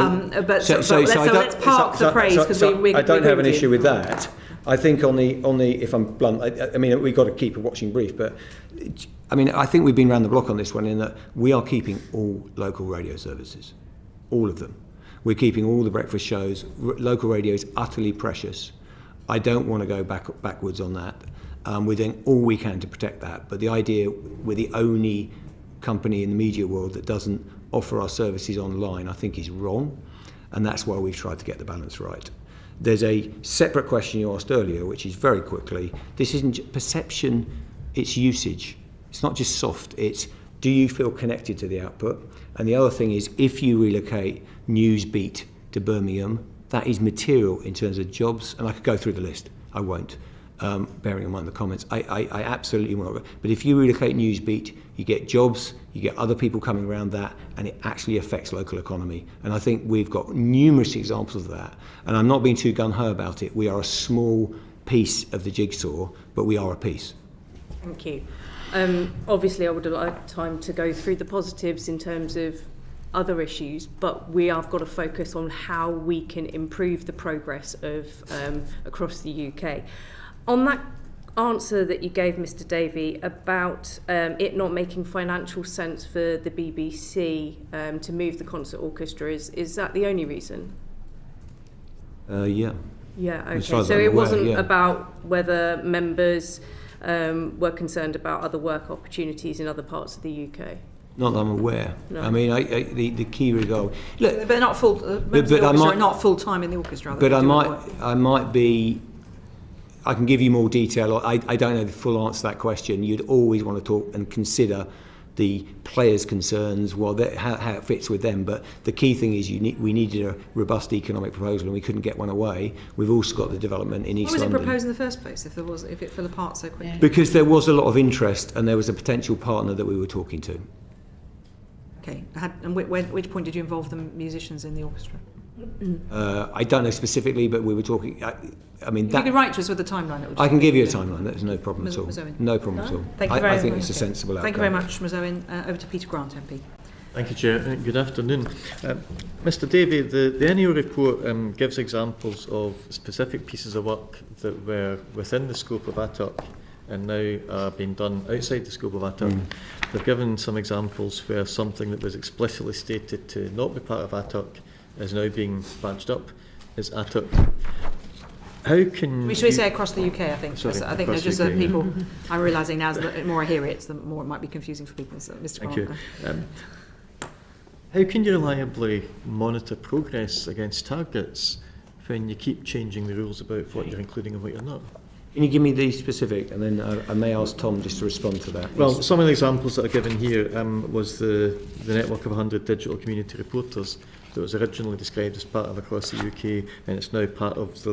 let's park the praise because I don't have an issue with that. I think on the if I'm blunt, I mean we've got to keep a watching brief, but I mean I think we've been round the block on this one in that we are keeping all local radio services, all of them. We're keeping all the breakfast shows. Local radio is utterly precious. I don't want to go backwards on that. We're doing all we can to protect that. But the idea we're the only company in the media world that doesn't offer our services online, I think is wrong. And that's why we've tried to get the balance right. There's a separate question you asked earlier, which is very quickly, this isn't perception, it's usage. It's not just soft, it's do you feel connected to the output? And the other thing is, if you relocate Newsbeat to Birmingham, that is material in terms of jobs, and I could go through the list, I won't, bearing in mind the comments. I absolutely won't. But if you relocate Newsbeat, you get jobs, you get other people coming around that, and it actually affects local economy. And I think we've got numerous examples of that. And I'm not being too gung-ho about it. We are a small piece of the jigsaw, but we are a piece. Thank you. Obviously, I would have liked time to go through the positives in terms of other issues, but we have got to focus on how we can improve the progress of across the UK. On that answer that you gave, Mr. Davie, about it not making financial sense for the BBC to move the concert orchestra, is that the only reason? Yeah. Yeah, okay. As far as So I'm it aware, wasn't yeah. about whether members were concerned about other work opportunities in other parts of the UK? Not that I'm aware. No. I mean, the key regard. Look, But they're not full. Members of the orchestra are not full time in the orchestra. But I might be. I can give you more detail. I don't know the full answer to that question. You'd always want to talk and consider the players' concerns, how it fits with them. But the key thing is we needed a robust economic proposal, and we couldn't get one away. We've also got the development in East London. Why was it proposed in the first place if it fell apart so quickly? Because there was a lot of interest, and there was a potential partner that we were talking to. Okay. And which point did you involve the musicians in the orchestra? I don't know specifically, but we were talking. I mean, If you could write to us with a timeline. I can give you a timeline. There's no problem at all. Ms. Owen. No problem at all. Thank you very I think much. it's a sensible outcome. Thank you very much, Ms. Owen. Over to Peter Grant, MP. Thank you, Chair. Good afternoon. Mr. Davie, the NEO report gives examples of specific pieces of work that were within the scope of ATUC and now are being done outside the scope of ATUC. They've given some examples where something that was explicitly stated to not be part of ATUC is now being badged up as ATUC. How can We should say across the UK, I think. Sorry, I think across there's just the UK, people. I'm realising now that the more I hear it, the more it might be confusing for people. So, Mr. Thank Grant. you. How can you reliably monitor progress against targets when you keep changing the rules about what you're including and what you're not? Can you give me the specific, and then I may ask Tom just to respond to that. Well, some of the examples that are given here was the network of 100 digital community reporters that was originally described as part of Across the UK, and it's now part of the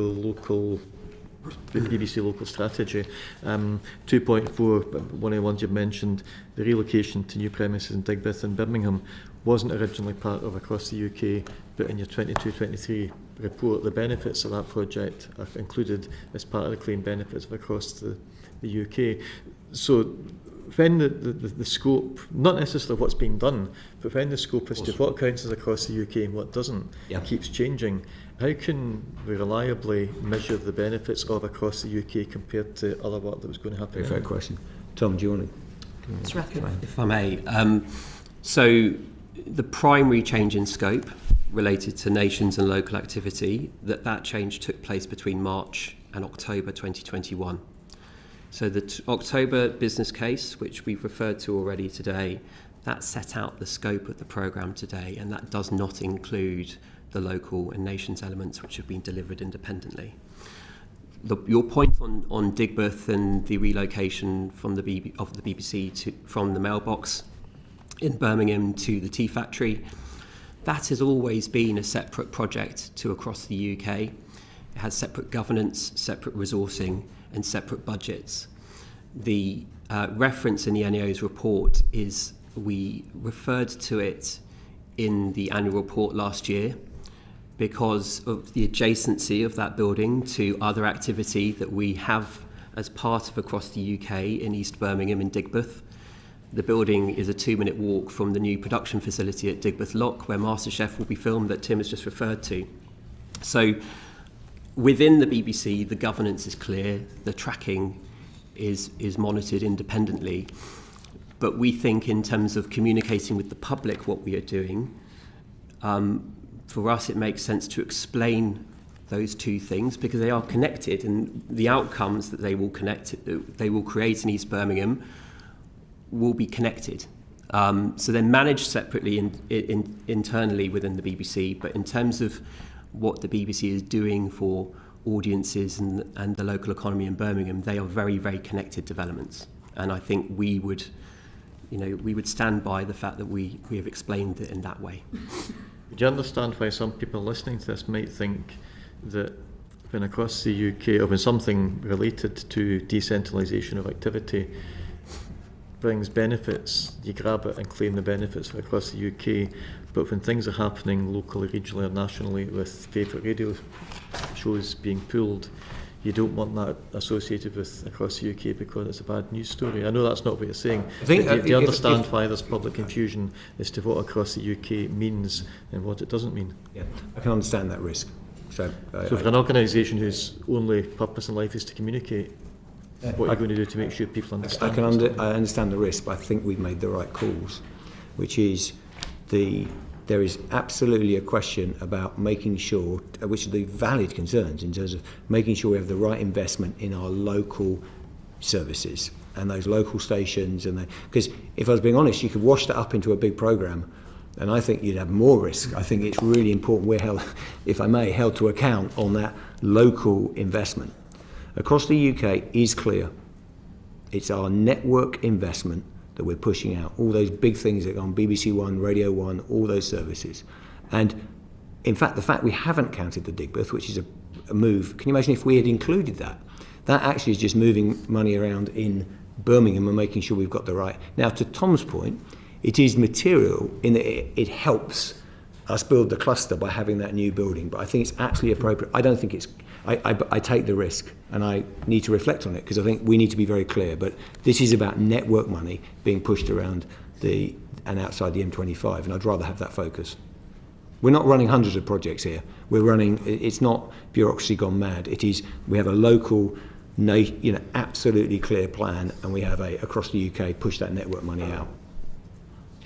BBC local strategy. 2.4, one of the ones you've mentioned, the relocation to new premises in Digbeth and Birmingham, wasn't originally part of Across the UK, but in your 22-23 report, the benefits of that project are included as part of the claim benefits of Across the UK. So when the scope, not necessarily what's being done, but when the scope as to what counts as Across the UK and what doesn't keeps changing, how can we reliably measure the benefits of Across the UK compared to other work that was going to happen? Very fair question. Tom, do you want to? Mr. Rathbone. If I may. So the primary change in scope related to nations and local activity, that change took place between March and October 2021. So the October business case, which we've referred to already today, that set out the scope of the programme today, and that does not include the local and nations elements which have been delivered independently. Your point on Digbeth and the relocation from the BBC from the mailbox in Birmingham to the tea factory, That has always been a separate project to across the UK. It has separate governance, separate resourcing and separate budgets. The reference in the NEO's report is we referred to it in the annual report last year because of the adjacency of that building to other activity that we have as part of across the UK in East Birmingham in Digbeth. The building is a 2-minute walk from the new production facility at Digbeth Lock, where MasterChef will be filmed, that Tim has just referred to. So within the BBC, the governance is clear, the tracking is monitored independently. But we think in terms of communicating with the public what we are doing, for us it makes sense to explain those two things because they are connected, and the outcomes that they will create in East Birmingham will be connected. So they're managed separately internally within the BBC, but in terms of what the BBC is doing for audiences and the local economy in Birmingham, they are very, very connected developments. And I think we would stand by the fact that we have explained it in that way. Do you understand why some people listening to this might think that when across the UK, or when something related to decentralisation of activity brings benefits, you grab it and claim the benefits for across the UK, but when things are happening locally, regionally or nationally with favourite radio shows being pulled, you don't want that associated with across the UK because it's a bad news story. I know that's not what you're saying. Do you understand why there's public confusion as to what across the UK means and what it doesn't mean? Yeah, I can understand that risk. So for an organisation whose only purpose in life is to communicate, what are you going to do to make sure people understand? I understand the risk, but I think we've made the right calls, which is there is absolutely a question about making sure, which are the valid concerns in terms of making sure we have the right investment in our local services and those local stations. Because if I was being honest, you could wash that up into a big programme and I think you'd have more risk. I think it's really important we're held, if I may, held to account on that local investment. Across the UK is clear. It's our network investment that we're pushing out, all those big things that go on BBC One, Radio 1, all those services. And in fact, the fact we haven't counted the Digbeth, which is a move, can you imagine if we had included that? That actually is just moving money around in Birmingham and making sure we've got the right. Now, to Tom's point, it is material in that it helps us build the cluster by having that new building, but I think it's actually appropriate. I don't think it's, I take the risk and I need to reflect on it because I think we need to be very clear, but this is about network money being pushed around and outside the M25, and I'd rather have that focus. We're not running hundreds of projects here. It's not bureaucracy gone mad. It is, we have a local, absolutely clear plan, and we have across the UK, push that network money out.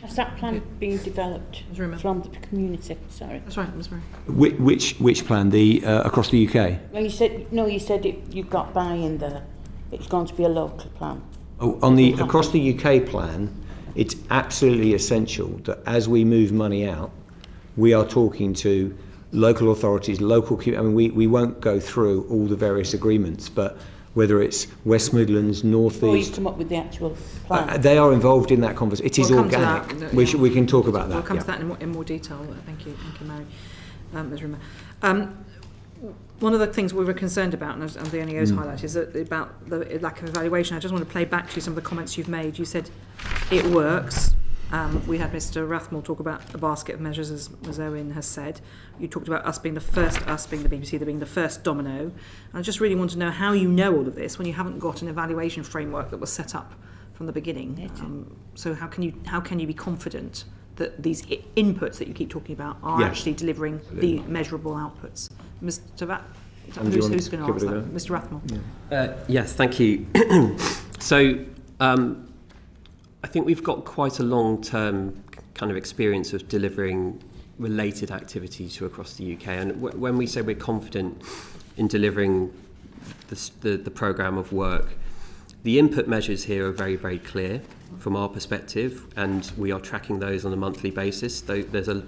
Has that plan been developed from the community? Sorry. That's right, Ms. Murray. Which plan? The across the UK? Well, you said you've got buy-in there. It's going to be a local plan. Oh, on the across the UK plan, it's absolutely essential that as we move money out, we are talking to local authorities, we won't go through all the various agreements, but whether it's West Midlands, North Or East. you come up with the actual plan. They are involved in that conversation. It is organic. We can talk about that. We'll come to that in more detail. Thank you, Mary. Ms. Rimmer. One of the things we were concerned about, and the NEO's highlight, is about the lack of evaluation. I just want to play back to you some of the comments you've made. You said it works. We had Mr. Rathmore talk about a basket of measures, as Owen has said. You talked about us being the BBC, being the first domino. And I just really want to know how you know all of this when you haven't got an evaluation framework that was set up from the beginning. So how can you be confident that these inputs that you keep talking about are actually delivering the measurable outputs? Mr. Who's going to answer that? Mr. Rathmore. Yes, thank you. So I think we've got quite a long-term kind of experience of delivering related activities to across the UK. And when we say we're confident in delivering the programme of work, the input measures here are very, very clear from our perspective, and we are tracking those on a monthly basis. There's a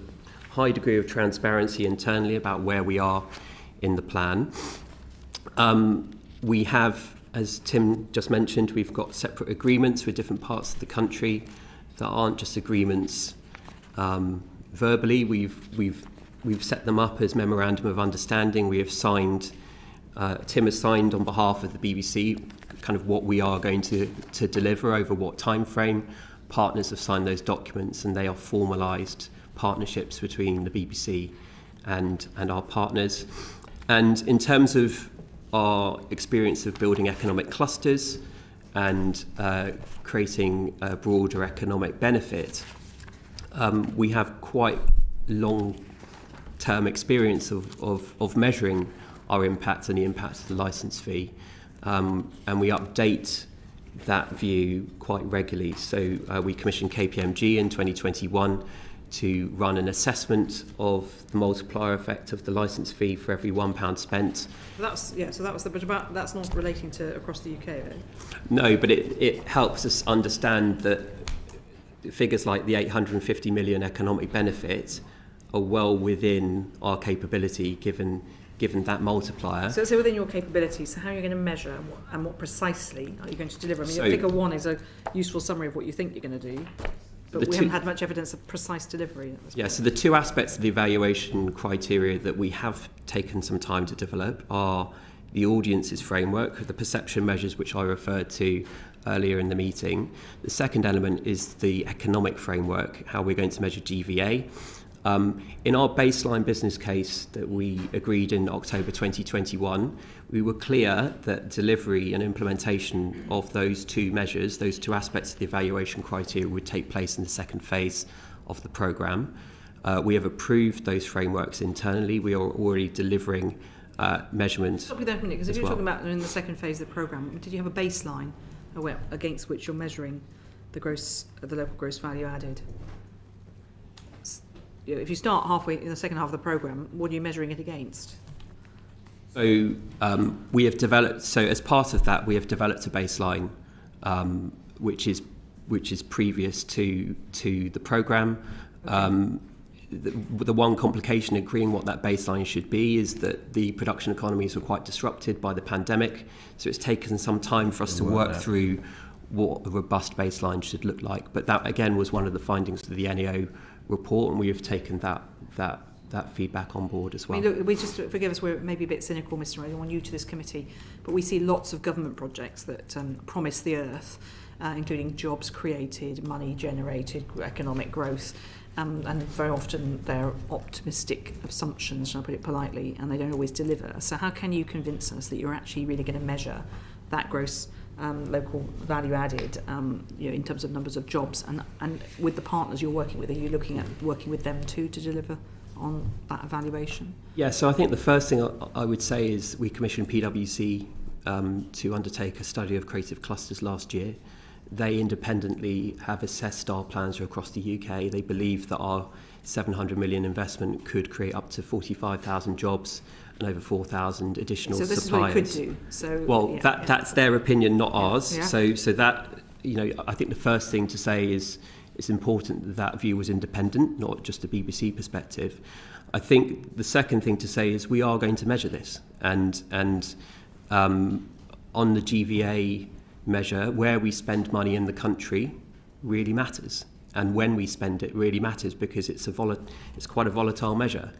high degree of transparency internally about where we are in the plan. We have, as Tim just mentioned, we've got separate agreements with different parts of the country that aren't just agreements verbally. We've set them up as memorandum of understanding. We have signed. Tim has signed on behalf of the BBC kind of what we are going to deliver over what time frame. Partners have signed those documents, and they are formalised partnerships between the BBC and our partners. And in terms of our experience of building economic clusters and creating a broader economic benefit, we have quite long-term experience of measuring our impact and the impact of the licence fee, and we update that view quite regularly. So we commissioned KPMG in 2021 to run an assessment of the multiplier effect of the licence fee for every £1 spent. So that was that's not relating to across the UK, though. No, but it helps us understand that figures like the 850 million economic benefit are well within our capability given that multiplier. So within your capabilities, so how are you going to measure and what precisely are you going to deliver? I mean, So, figure 1 is a useful summary of what you think you're going to do, but we haven't had much evidence of precise delivery at this point. So the two aspects of the evaluation criteria that we have taken some time to develop are the audiences framework, the perception measures which I referred to earlier in the meeting. The second element is the economic framework, how we're going to measure GVA. In our baseline business case that we agreed in October 2021, we were clear that delivery and implementation of those two measures, those two aspects of the evaluation criteria, would take place in the second phase of the programme. We have approved those frameworks internally. We are already delivering measurements. Stop you there for a minute, because if you're talking about in the second phase of the programme, did you have a baseline against which you're measuring the local gross value added? If you start halfway in the second half of the programme, what are you measuring it against? So we have developed. So as part of that, we have developed a baseline, which is previous to the programme. Okay. The one complication in agreeing what that baseline should be is that the production economies were quite disrupted by the pandemic. So it's taken some time for us to work through what a robust baseline should look like. But that again was one of the findings of the NEO report, and we have taken that feedback on board as well. I mean, look, we just forgive us, we're maybe a bit cynical, Mr. Rhodri, we're new to this committee, but we see lots of government projects that promise the earth, including jobs created, money generated, economic growth, and very often they're optimistic assumptions, shall I put it politely, and they don't always deliver. So how can you convince us that you're actually really going to measure that gross local value added, in terms of numbers of jobs, and with the partners you're working with, are you looking at working with them too to deliver on that evaluation? Yeah, so I think the first thing I would say is we commissioned PwC to undertake a study of creative clusters last year. They independently have assessed our plans across the UK. They believe that our 700 million investment could create up to 45,000 jobs and over 4,000 additional suppliers. So this is what it could do. So that's their opinion, not ours. Yeah. So that, I think the first thing to say is it's important that view was independent, not just a BBC perspective. I think the second thing to say is we are going to measure this, and on the GVA measure, where we spend money in the country really matters, and when we spend it really matters, because it's quite a volatile measure.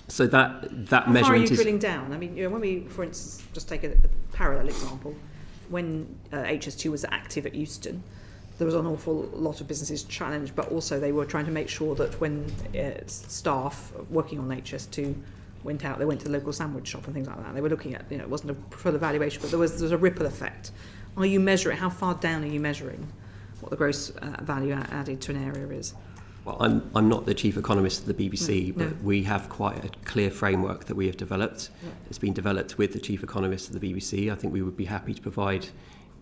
So that How measurement far are you is drilling down? I mean, when we, for instance, just take a parallel example, when HS2 was active at Euston, there was an awful lot of businesses challenged, but also they were trying to make sure that when staff working on HS2 went out, they went to the local sandwich shop and things like that. They were looking at, it wasn't a full evaluation, but there was a ripple effect. Are you measuring, how far down are you measuring what the gross value added to an area is? Well, I'm not the chief economist of the BBC, but we have quite a clear framework that we have developed. Yeah. It's been developed with the chief economist of the BBC. I think we would be happy to provide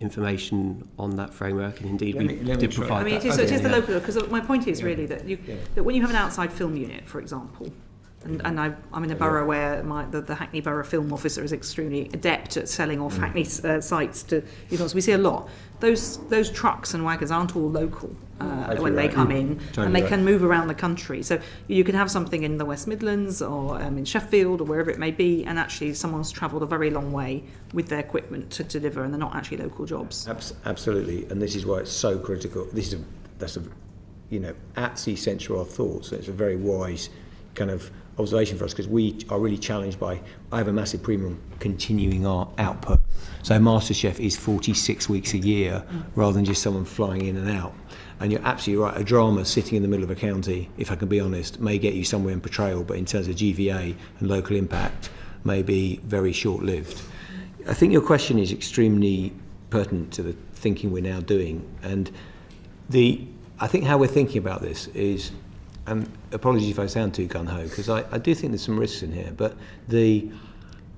information on that framework, and indeed we did provide that. I mean, it is the local, because my point is really that that when you have an outside film unit, for example, and I'm in a borough where the Hackney Borough Film Officer is extremely adept at selling off Hackney sites to so we see a lot. Those trucks and wagons aren't all local when they come in, and they can move around the country. So you can have something in the West Midlands or in Sheffield or wherever it may be, and actually someone's travelled a very long way with their equipment to deliver, and they're not actually local jobs. Absolutely, and this is why it's so critical. That's a at the centre of our thoughts. So it's a very wise kind of observation for us, because we are really challenged by, I have a massive premium on continuing our output. So MasterChef is 46 weeks a year rather than just someone flying in and out. And you're absolutely right, a drama sitting in the middle of a county, if I can be honest, may get you somewhere in portrayal, but in terms of GVA and local impact, may be very short-lived. I think your question is extremely pertinent to the thinking we're now doing. And I think how we're thinking about this is, and apologies if I sound too gung-ho, because I do think there's some risks in here, but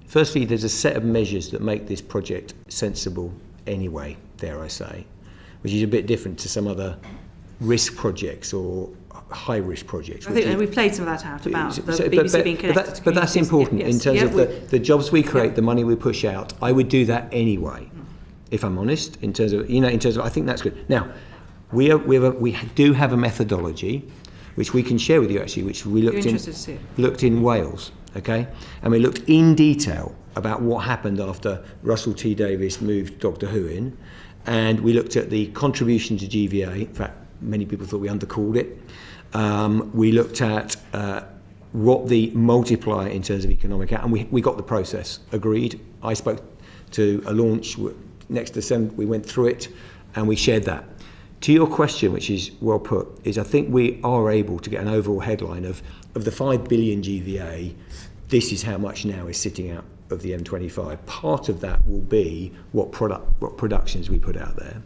firstly, there's a set of measures that make this project sensible anyway, dare I say, which is a bit different to some other risk projects or high-risk projects. I think we played some of that out about the BBC being connected to but that's important in terms of the jobs we create, the money we push out. I would do that anyway, if I'm honest, in terms of I think that's good. Now, we do have a methodology which we can share with you, actually, which we looked in Wales, okay? And we looked in detail about what happened after Russell T Davies moved Doctor Who in, and we looked at the contribution to GVA. In fact, many people thought we undercalled it. We looked at what the multiplier in terms of economic, and we got the process agreed. I spoke to a launch next December, we went through it, and we shared that. To your question, which is well put, is I think we are able to get an overall headline of the 5 billion GVA, this is how much now is sitting out of the M25. Part of that will be what productions we put out there.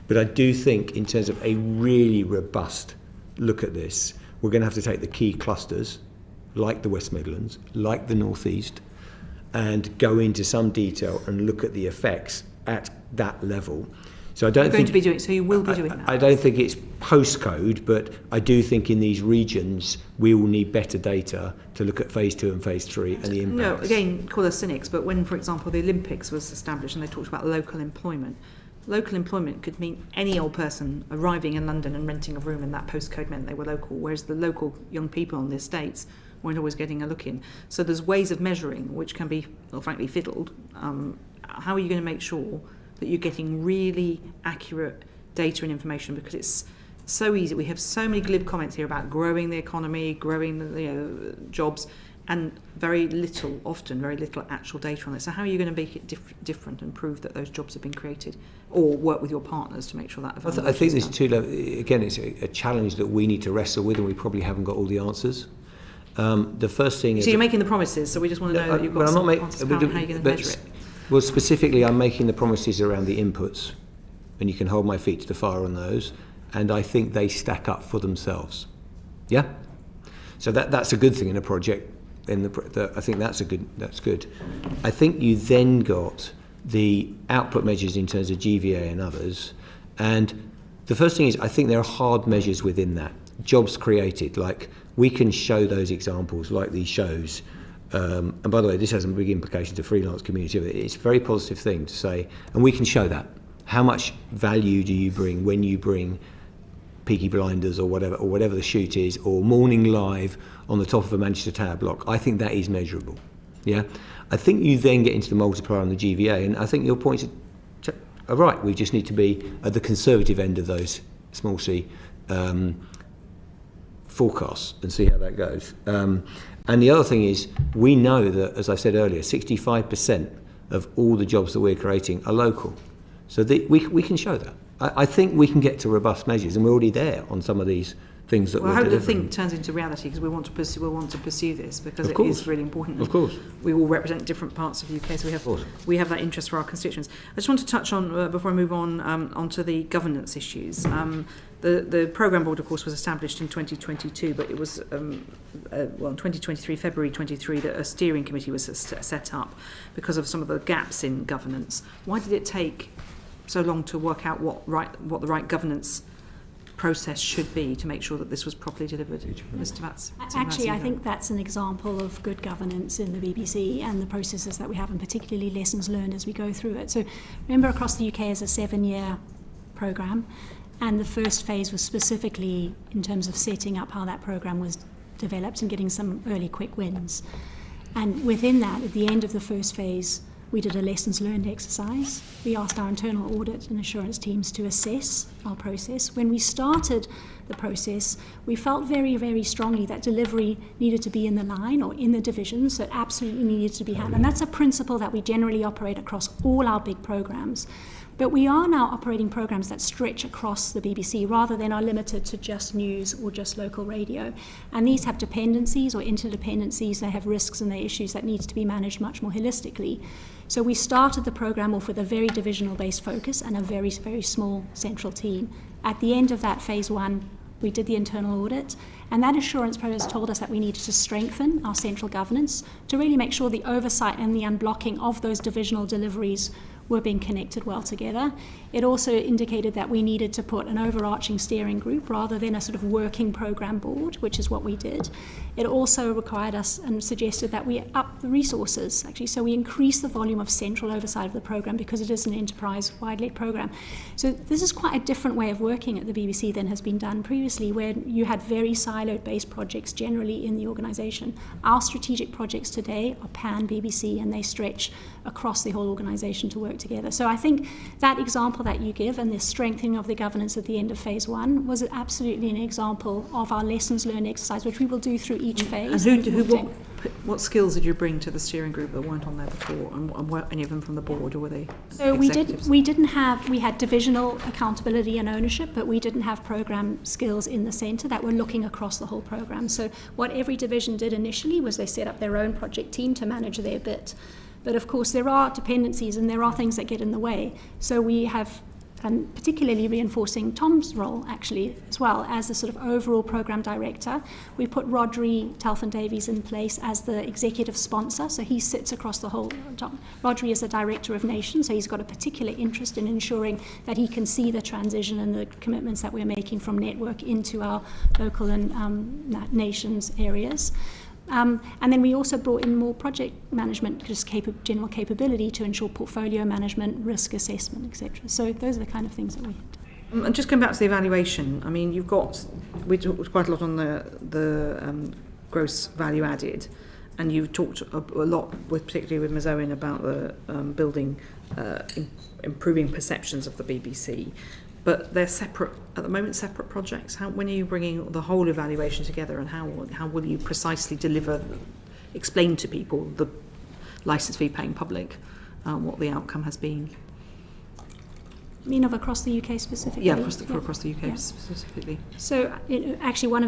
But I do think in terms of a really robust look at this, we're going to have to take the key clusters, like the West Midlands, like the North East, and go into some detail and look at the effects at that level. So you will be doing that. I don't think it's postcode, but I do think in these regions we will need better data to look at phase 2 and phase 3 and the impacts. No, again, call us cynics, but when, for example, the Olympics was established and they talked about local employment could mean any old person arriving in London and renting a room, and that postcode meant they were local, whereas the local young people on the estates weren't always getting a look in. So there's ways of measuring which can be, well, frankly, fiddled. How are you going to make sure that you're getting really accurate data and information? Because it's so easy. We have so many glib comments here about growing the economy, growing the jobs, and very little actual data on it. So how are you going to make it different and prove that those jobs have been created, or work with your partners to make sure that? I think there's two levels. Again, it's a challenge that we need to wrestle with, and we probably haven't got all the answers. The first thing is... So you're making the promises, so we just want to know that you've got some answers about how you're going to measure it. Well, specifically, I'm making the promises around the inputs, and you can hold my feet to the fire on those, and I think they stack up for themselves. Yeah? So that's a good thing in a project. I think that's good. I think you then got the output measures in terms of GVA and others, and the first thing is I think there are hard measures within that. Jobs created, like we can show those examples, like these shows. And by the way, this has a big implication to freelance community. It's a very positive thing to say, and we can show that. How much value do you bring when you bring Peaky Blinders or whatever the shoot is, or Morning Live on the top of a Manchester Tower block? I think that is measurable. Yeah, I think you then get into the multiplier on the GVA, and I think your points are right. We just need to be at the conservative end of those small c forecasts and see how that goes. And the other thing is, we know that, as I said earlier, 65% of all the jobs that we're creating are local. So we can show that. I think we can get to robust measures, and we're already there on some of these things that we're delivering. I hope the thing turns into reality, because we want to pursue this, because it is really important. Of course. We all represent different parts of the UK, so we have that interest for our constituents. I just want to touch on, before I move on, onto the governance issues. The programme board, of course, was established in 2022, but it was, in 2023, February 23, that a steering committee was set up because of some of the gaps in governance. Why did it take so long to work out what the right governance process should be to make sure that this was properly delivered? Mr. Actually, I think that's an example of good governance in the BBC and the processes that we have, and particularly lessons learned as we go through it. So remember, across the UK is a 7-year programme. And the first phase was specifically in terms of setting up how that programme was developed and getting some early quick wins. And within that, at the end of the first phase, We did a lessons learned exercise. We asked our internal audit and assurance teams to assess our process. When we started the process, we felt very, very strongly that delivery needed to be in the line or in the divisions, so it absolutely needed to be handled. And that's a principle that we generally operate across all our big programs. But we are now operating programs that stretch across the BBC rather than are limited to just news or just local radio. And these have dependencies or interdependencies, they have risks and they issues that needs to be managed much more holistically. So we started the program off with a very divisional based focus and a very, very small central team. At the end of that phase 1, we did the internal audit, and that assurance process told us that we needed to strengthen our central governance to really make sure the oversight and the unblocking of those divisional deliveries were being connected well together. It also indicated that we needed to put an overarching steering group rather than a sort of working program board, which is what we did. It also required us and suggested that we up the resources, actually, so we increase the volume of central oversight of the program because it is an enterprise-wide led program. So this is quite a different way of working at the BBC than has been done previously, where you had very siloed-based projects generally in the organisation. Our strategic projects today are pan-BBC and they stretch across the whole organisation to work together. So I think that example that you give and the strengthening of the governance at the end of phase 1 was absolutely an example of our lessons learned exercise, which we will do through each phase. And what skills did you bring to the steering group that weren't on there before, and were any of them from the board, or were they So executives? we had divisional accountability and ownership, but we didn't have program skills in the centre that were looking across the whole program. So what every division did initially was they set up their own project team to manage their bit. But of course there are dependencies and there are things that get in the way. So we have, and particularly reinforcing Tom's role actually as well as the sort of overall program director, we put Rhodri, Talfan Davies in place as the executive sponsor. So he sits across the whole. Rhodri is the director of nations, so he's got a particular interest in ensuring that he can see the transition and the commitments that we're making from network into our local and nations areas. And then we also brought in more project management, just general capability to ensure portfolio management, risk assessment, etc. So those are the kind of things that we had. And just going back to the evaluation, I mean, we talked quite a lot on the gross value added, and you've talked a lot, particularly with Ms Owen, about the building, improving perceptions of the BBC. But they're separate, at the moment, separate projects. When are you bringing the whole evaluation together, and how will you precisely explain to people, the licence fee paying public, what the outcome has been? I mean, of across the UK specifically? Yeah, across the UK specifically. So actually one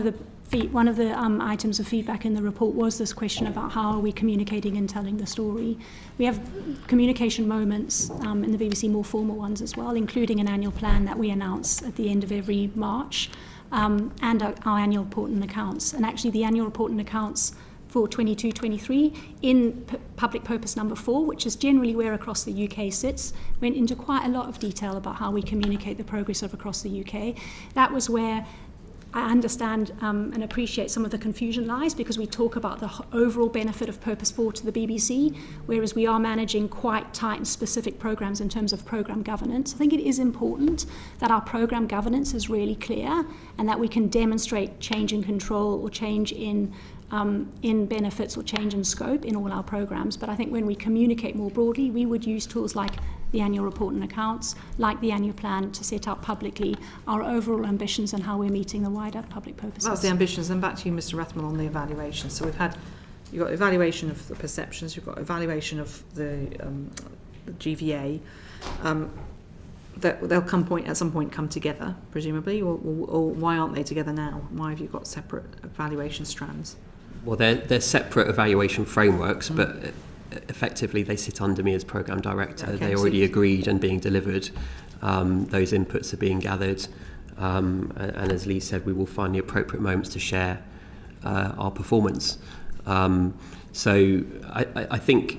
of the items of feedback in the report was this question about how are we communicating and telling the story. We have communication moments in the BBC, more formal ones as well, including an annual plan that we announce at the end of every March, and our annual report and accounts. And actually the annual report and accounts for 22-23 in public purpose number 4, which is generally where Across the UK sits, went into quite a lot of detail about how we communicate the progress of Across the UK. That was where I understand and appreciate some of the confusion lies, because we talk about the overall benefit of Purpose 4 to the BBC, whereas we are managing quite tight and specific programmes in terms of programme governance. I think it is important that our programme governance is really clear and that we can demonstrate change in control or change in benefits or change in scope in all our programmes. But I think when we communicate more broadly, we would use tools like the annual report and accounts, like the annual plan, to set out publicly our overall ambitions and how we're meeting the wider public purposes. That's the ambitions. And back to you, Mr. Rathmell, on the evaluation. So you've got evaluation of the perceptions, you've got evaluation of the GVA. They'll at some point come together, presumably, or why aren't they together now? Why have you got separate evaluation strands? Well, they're separate evaluation frameworks, but effectively they sit under me as programme director. Okay, they already agreed and being delivered. Those inputs are being gathered, and as Leigh said, we will find the appropriate moments to share our performance. So I think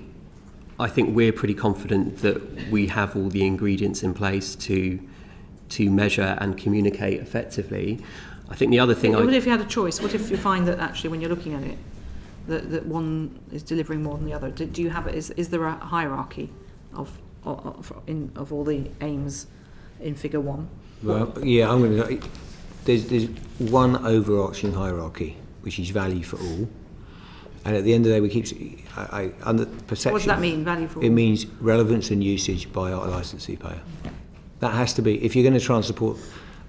we're pretty confident that we have all the ingredients in place to measure and communicate effectively. I think the other thing... What if you had a choice? What if you find that actually when you're looking at it, that one is delivering more than the other? Do you have is there a hierarchy of all the aims in Figure 1? Well, yeah, there's one overarching hierarchy, which is value for all, And at the end of the day, we keep under perception. What does that mean, value for all? It means relevance and usage by our licensee payer. That has to be, if you're going to try and support,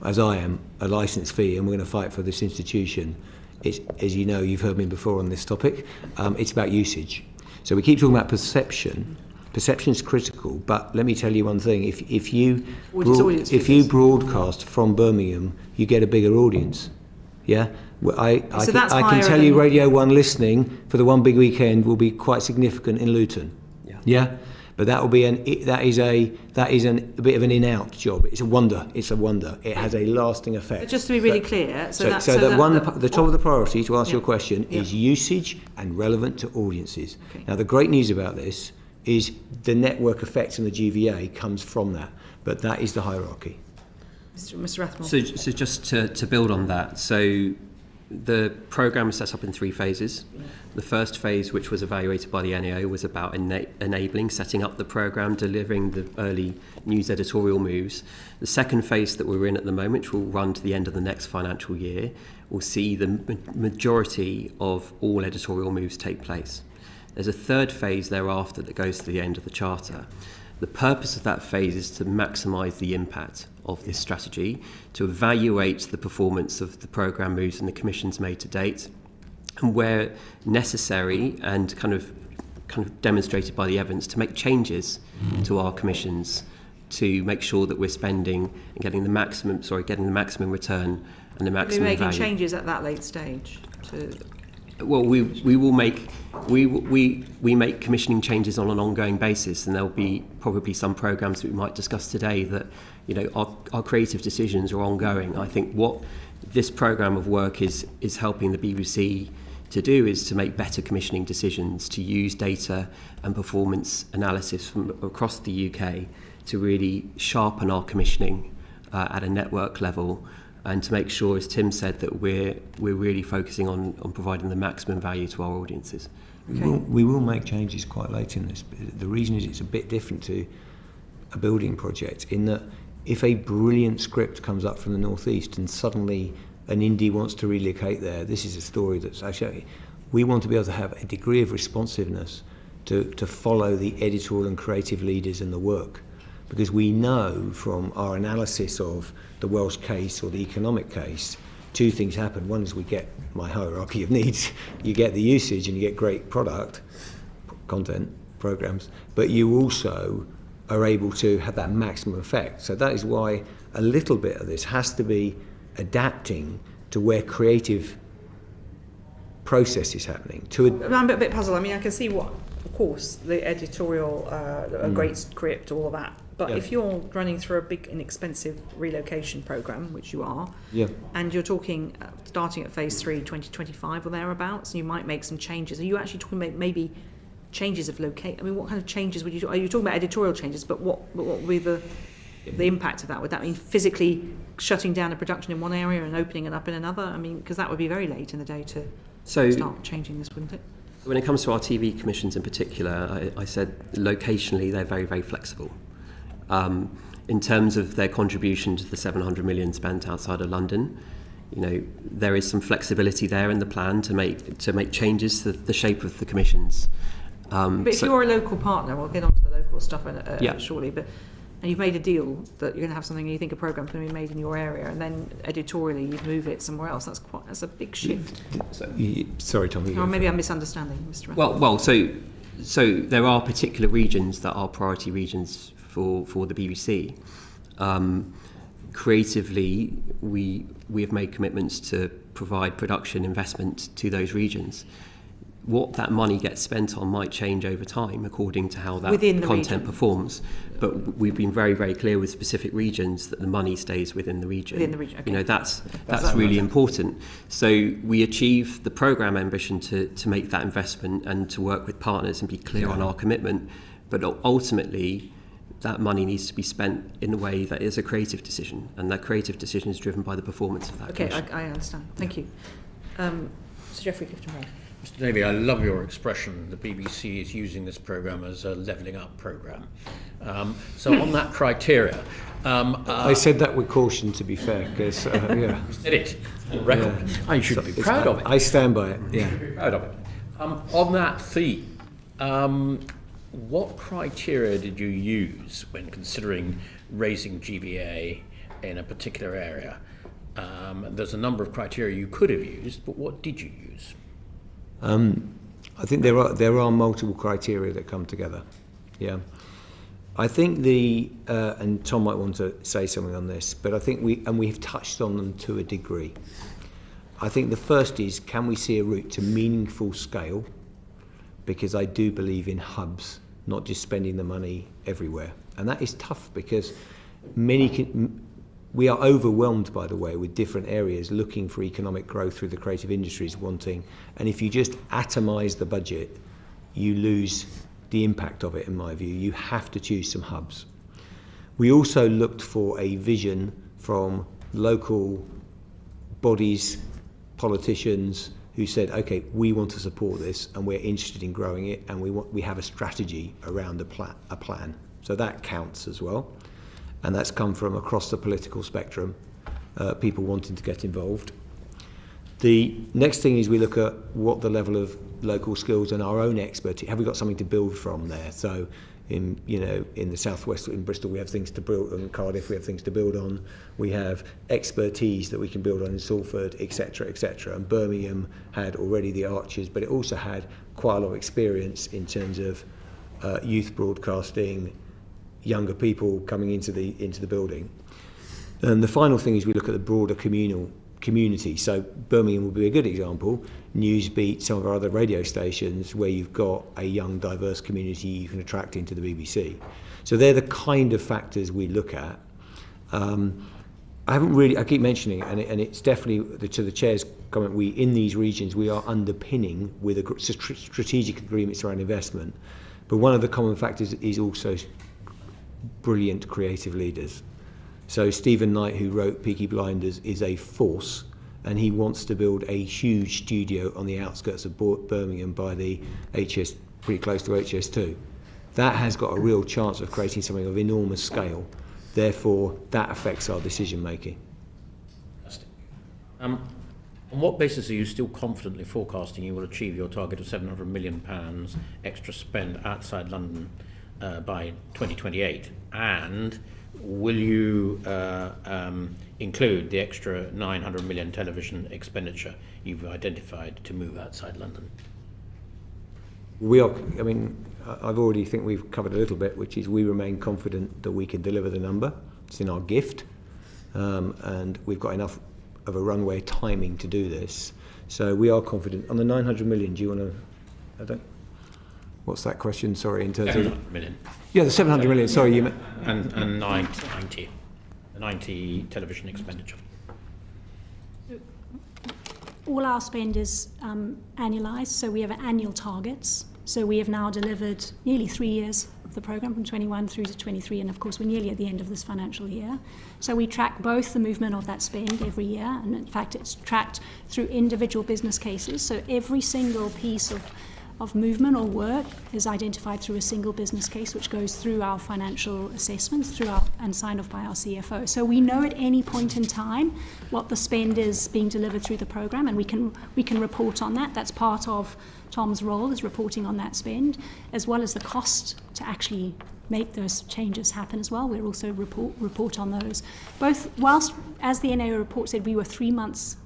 as I am, a licence fee, and we're going to fight for this institution, it's, as you know, you've heard me before on this topic, it's about usage. So we keep talking about perception. Perception is critical, but let me tell you one thing: if you broadcast from Birmingham, you get a bigger audience. Yeah, well, I can tell you, Radio 1 listening for the one big weekend will be quite significant in Luton. Yeah, but that will be that is a bit of an in-out job. It's a wonder. It has a lasting effect. But just to be really clear, the top of the priority to answer your question is usage and relevant to audiences. Okay. Now, the great news about this is the network effect and the GVA comes from that, but that is the hierarchy. Mr. Rathmore. So just to build on that, so the programme is set up in 3 phases. The first phase, which was evaluated by the NAO, was about enabling, setting up the programme, delivering the early news editorial moves. The second phase that we're in at the moment, which will run to the end of the next financial year, will see the majority of all editorial moves take place. There's a third phase thereafter that goes to the end of the charter. The purpose of that phase is to maximise the impact of this strategy, to evaluate the performance of the programme moves and the commissions made to date, and where necessary and kind of demonstrated by the evidence, to make changes to our commissions to make sure that we're spending and getting the maximum return and the maximum value. Are we making changes at that late stage? Well, we make commissioning changes on an ongoing basis, and there'll be probably some programmes that we might discuss today that, you know, our creative decisions are ongoing. I think what this programme of work is helping the BBC to do is to make better commissioning decisions, to use data and performance analysis from across the UK to really sharpen our commissioning at a network level, and to make sure, as Tim said, that we're really focusing on providing the maximum value to our audiences. Okay. We will make changes quite late in this. The reason is it's a bit different to a building project, in that if a brilliant script comes up from the northeast and suddenly an indie wants to relocate there, this is a story that's actually, we want to be able to have a degree of responsiveness to follow the editorial and creative leaders in the work. Because we know from our analysis of the Welsh case or the economic case, 2 things happen. One is we get my hierarchy of needs. You get the usage and you get great product, content, programmes, but you also are able to have that maximum effect. So that is why a little bit of this has to be adapting to where creative process is happening. I'm a bit puzzled. I mean, I can see what, of course, the editorial, a great script, all of that. But if you're running through a big, inexpensive relocation programme, which you are, and you're talking starting at phase 3, 2025 or thereabouts, and you might make some changes. Are you actually talking about maybe changes of locate? I mean, what kind of changes would you? Are you talking about editorial changes? But what would be the impact of that? Would that mean physically shutting down a production in one area and opening it up in another? I mean, because that would be very late in the day to start changing this, wouldn't it? When it comes to our TV commissions in particular, I said locationally they're very, very flexible. In terms of their contribution to the 700 million spent outside of London, you know, there is some flexibility there in the plan to make changes to the shape of the commissions. But if you're a local partner, we'll get on to the local stuff shortly, and you've made a deal that you're going to have something and you think a programme's going to be made in your area, and then editorially you move it somewhere else, that's a big shift. Sorry, Tom. Or maybe I'm misunderstanding, Mr. Rathmore. Well, so there are particular regions that are priority regions for the BBC. Creatively, we have made commitments to provide production investment to those regions. What that money gets spent on might change over time according to how that content performs. But we've been very, very clear with specific regions that the money stays within the region. Within the region, okay. You know, that's really important. So we achieve the programme ambition to make that investment and to work with partners and be clear on our commitment. But ultimately, that money needs to be spent in a way that is a creative decision, and that creative decision is driven by the performance of that commission. I understand. Thank you. Sir Geoffrey Clifton-Ross. Mr Davie, I love your expression. The BBC is using this programme as a levelling up programme. So on that criteria... I said that with caution, to be fair, because... Said it. On record. I should be proud of it. I stand by it, Proud of it. On that theme, what criteria did you use when considering raising GVA in a particular area? There's a number of criteria you could have used, but what did you use? I think there are multiple criteria that come together. Yeah, I think and Tom might want to say something on this, but I think we've touched on them to a degree. I think the first is, can we see a route to meaningful scale? Because I do believe in hubs, not just spending the money everywhere, and that is tough because we are overwhelmed, by the way, with different areas looking for economic growth through the creative industries wanting, and if you just atomise the budget, you lose the impact of it, in my view. You have to choose some hubs. We also looked for a vision from local bodies, politicians, who said, okay, we want to support this and we're interested in growing it, and we have a strategy around a plan. So that counts as well. And that's come from across the political spectrum, people wanting to get involved. The next thing is we look at what the level of local skills and our own expertise, have we got something to build from there? So in the southwest, in Bristol, we have things to build, in Cardiff we have things to build on, we have expertise that we can build on in Salford, etc., etc. And Birmingham had already the Archers, but it also had quite a lot of experience in terms of youth broadcasting, younger people coming into the building. And the final thing is we look at the broader community. So Birmingham will be a good example. Newsbeat, some of our other radio stations where you've got a young, diverse community you can attract into the BBC. So they're the kind of factors we look at. I keep mentioning it, and it's definitely, to the chair's comment, in these regions we are underpinning with strategic agreements around investment. But one of the common factors is also brilliant creative leaders. So Stephen Knight, who wrote Peaky Blinders, is a force, and he wants to build a huge studio on the outskirts of Birmingham by the HS, pretty close to HS2. That has got a real chance of creating something of enormous scale. Therefore, that affects our decision making. On what basis are you still confidently forecasting you will achieve your target of £700 million extra spend outside London by 2028? And will you include the extra 900 million television expenditure you've identified to move outside London? We are, I've already think we've covered a little bit, which is we remain confident that we can deliver the number. It's in our gift, and we've got enough of a runway timing to do this. So we are confident. On the 900 million, do you want to, what's that question? Sorry, in terms 700 million. Yeah, the 700 million, sorry. You and 90 television expenditure. All our spend is annualised, so we have annual targets. So we have now delivered nearly 3 years of the programme, from 21 through to 23, and of course we're nearly at the end of this financial year. So we track both the movement of that spend every year, and in fact it's tracked through individual business cases. So every single piece of movement or work is identified through a single business case, which goes through our financial assessments and signed off by our CFO. So we know at any point in time what the spend is being delivered through the programme, and we can report on that. That's part of Tom's role, is reporting on that spend, as well as the cost to actually make those changes happen as well. We'll also report on those. Both, whilst, as the NAO report said, we were 3 months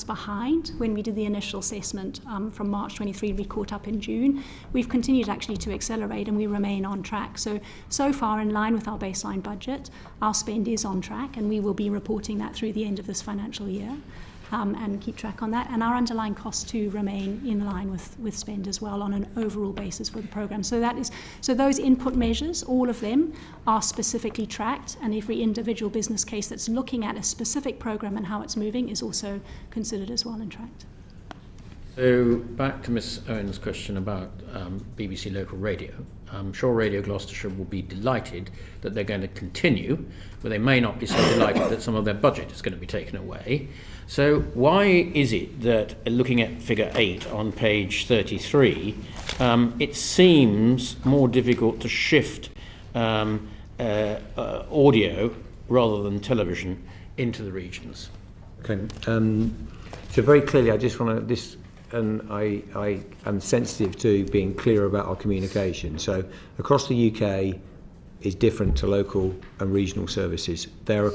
behind when we did the initial assessment from March 23, we caught up in June. We've continued actually to accelerate, and we remain on track. So far, in line with our baseline budget, our spend is on track, and we will be reporting that through the end of this financial year. And keep track on that. And our underlying costs too remain in line with spend as well on an overall basis for the programme. So those input measures, all of them, are specifically tracked, and every individual business case that's looking at a specific programme and how it's moving is also considered as well and tracked. So back to Ms Owen's question about BBC Local Radio. I'm sure Radio Gloucestershire will be delighted that they're going to continue, but they may not be so delighted that some of their budget is going to be taken away. So why is it that, looking at figure 8 on page 33, it seems more difficult to shift audio rather than television into the regions? Okay. So very clearly, I just want to, and I am sensitive to being clear about our communication. So across the UK is different to local and regional services. They're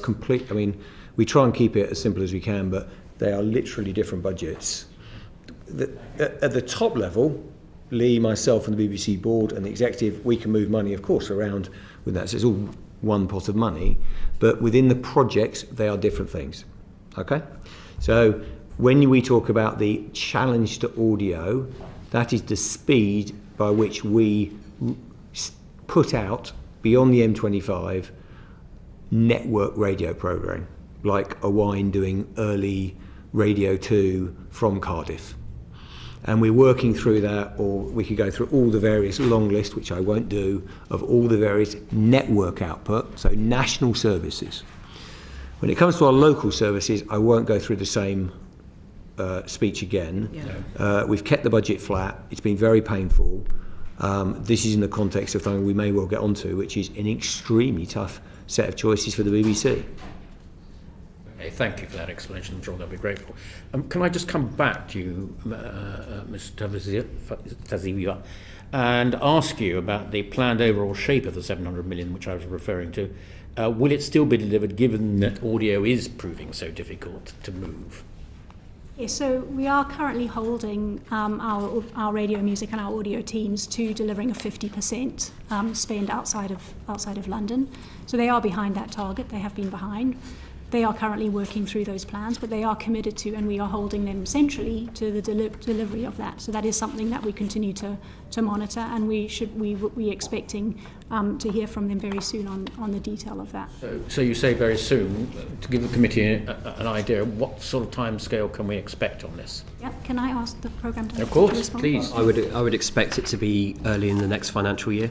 we try and keep it as simple as we can, but they are literally different budgets. At the top level, Leigh, myself and the BBC board and the executive, we can move money, of course, around with that. So it's all one pot of money, but within the projects, they are different things. Okay? So when we talk about the challenge to audio, that is the speed by which we put out, beyond the M25, network radio programme, like a wine doing early Radio 2 from Cardiff. And we're working through that, or we could go through all the various long list, which I won't do, of all the various network output, so national services. When it comes to our local services, I won't go through the same speech again. Yeah. We've kept the budget flat. It's been very painful. This is in the context of something we may well get onto, which is an extremely tough set of choices for the BBC. Okay, thank you for that explanation. I'm sure they'll be grateful. Can I just come back to you, Mr. Tavaziva, and ask you about the planned overall shape of the 700 million, which I was referring to. Will it still be delivered, given that audio is proving so difficult to move? Yes, so we are currently holding our radio, music and our audio teams to delivering a 50% spend outside of London. So they are behind that target. They have been behind. They are currently working through those plans, but they are committed to, and we are holding them centrally to the delivery of that. So that is something that we continue to monitor, and we're expecting to hear from them very soon on the detail of that. So you say very soon. To give the committee an idea, what sort of timescale can we expect on this? Yeah, can I ask the programme director? Of course, to respond? Please. I would expect it to be early in the next financial year.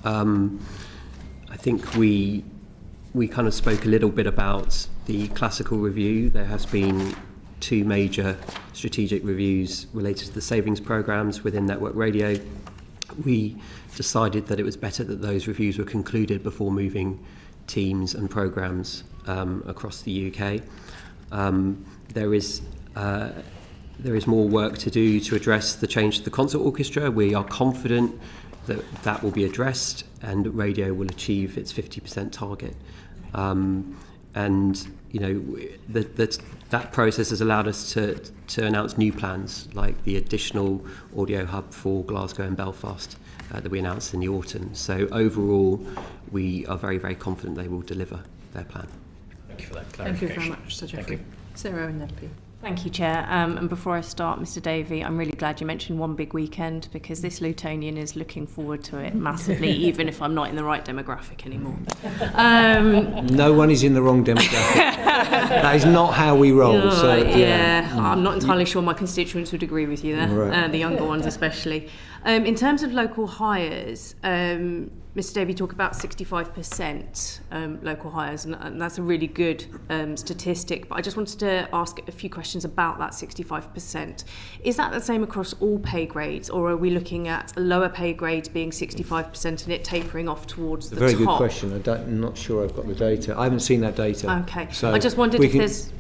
I think we kind of spoke a little bit about the classical review. There has been 2 major strategic reviews related to the savings programmes within network radio. We decided that it was better that those reviews were concluded before moving teams and programmes across the UK. There is more work to do to address the change to the concert orchestra. We are confident that will be addressed and radio will achieve its 50% target. And you know that process has allowed us to announce new plans, like the additional audio hub for Glasgow and Belfast that we announced in the autumn. So overall, we are very, very confident they will deliver their plan. Thank you for that Thank clarification. you very much, Sir Geoffrey. Sarah Owen, please. Thank you, Chair. And before I start, Mr Davie, I'm really glad you mentioned one big weekend, because this Lutonian is looking forward to it massively, even if I'm not in the right demographic anymore. No one is in the wrong demographic. That is not how we roll. I'm not entirely sure my constituents would agree with you there, right. The younger ones especially. In terms of local hires, Mr Davie talked about 65% local hires, and that's a really good statistic, but I just wanted to ask a few questions about that 65%. Is that the same across all pay grades, or are we looking at lower pay grades being 65% and it tapering off towards the top? Very good question. I'm not sure I've got the data. I haven't seen that data. Okay. So I just wondered if there's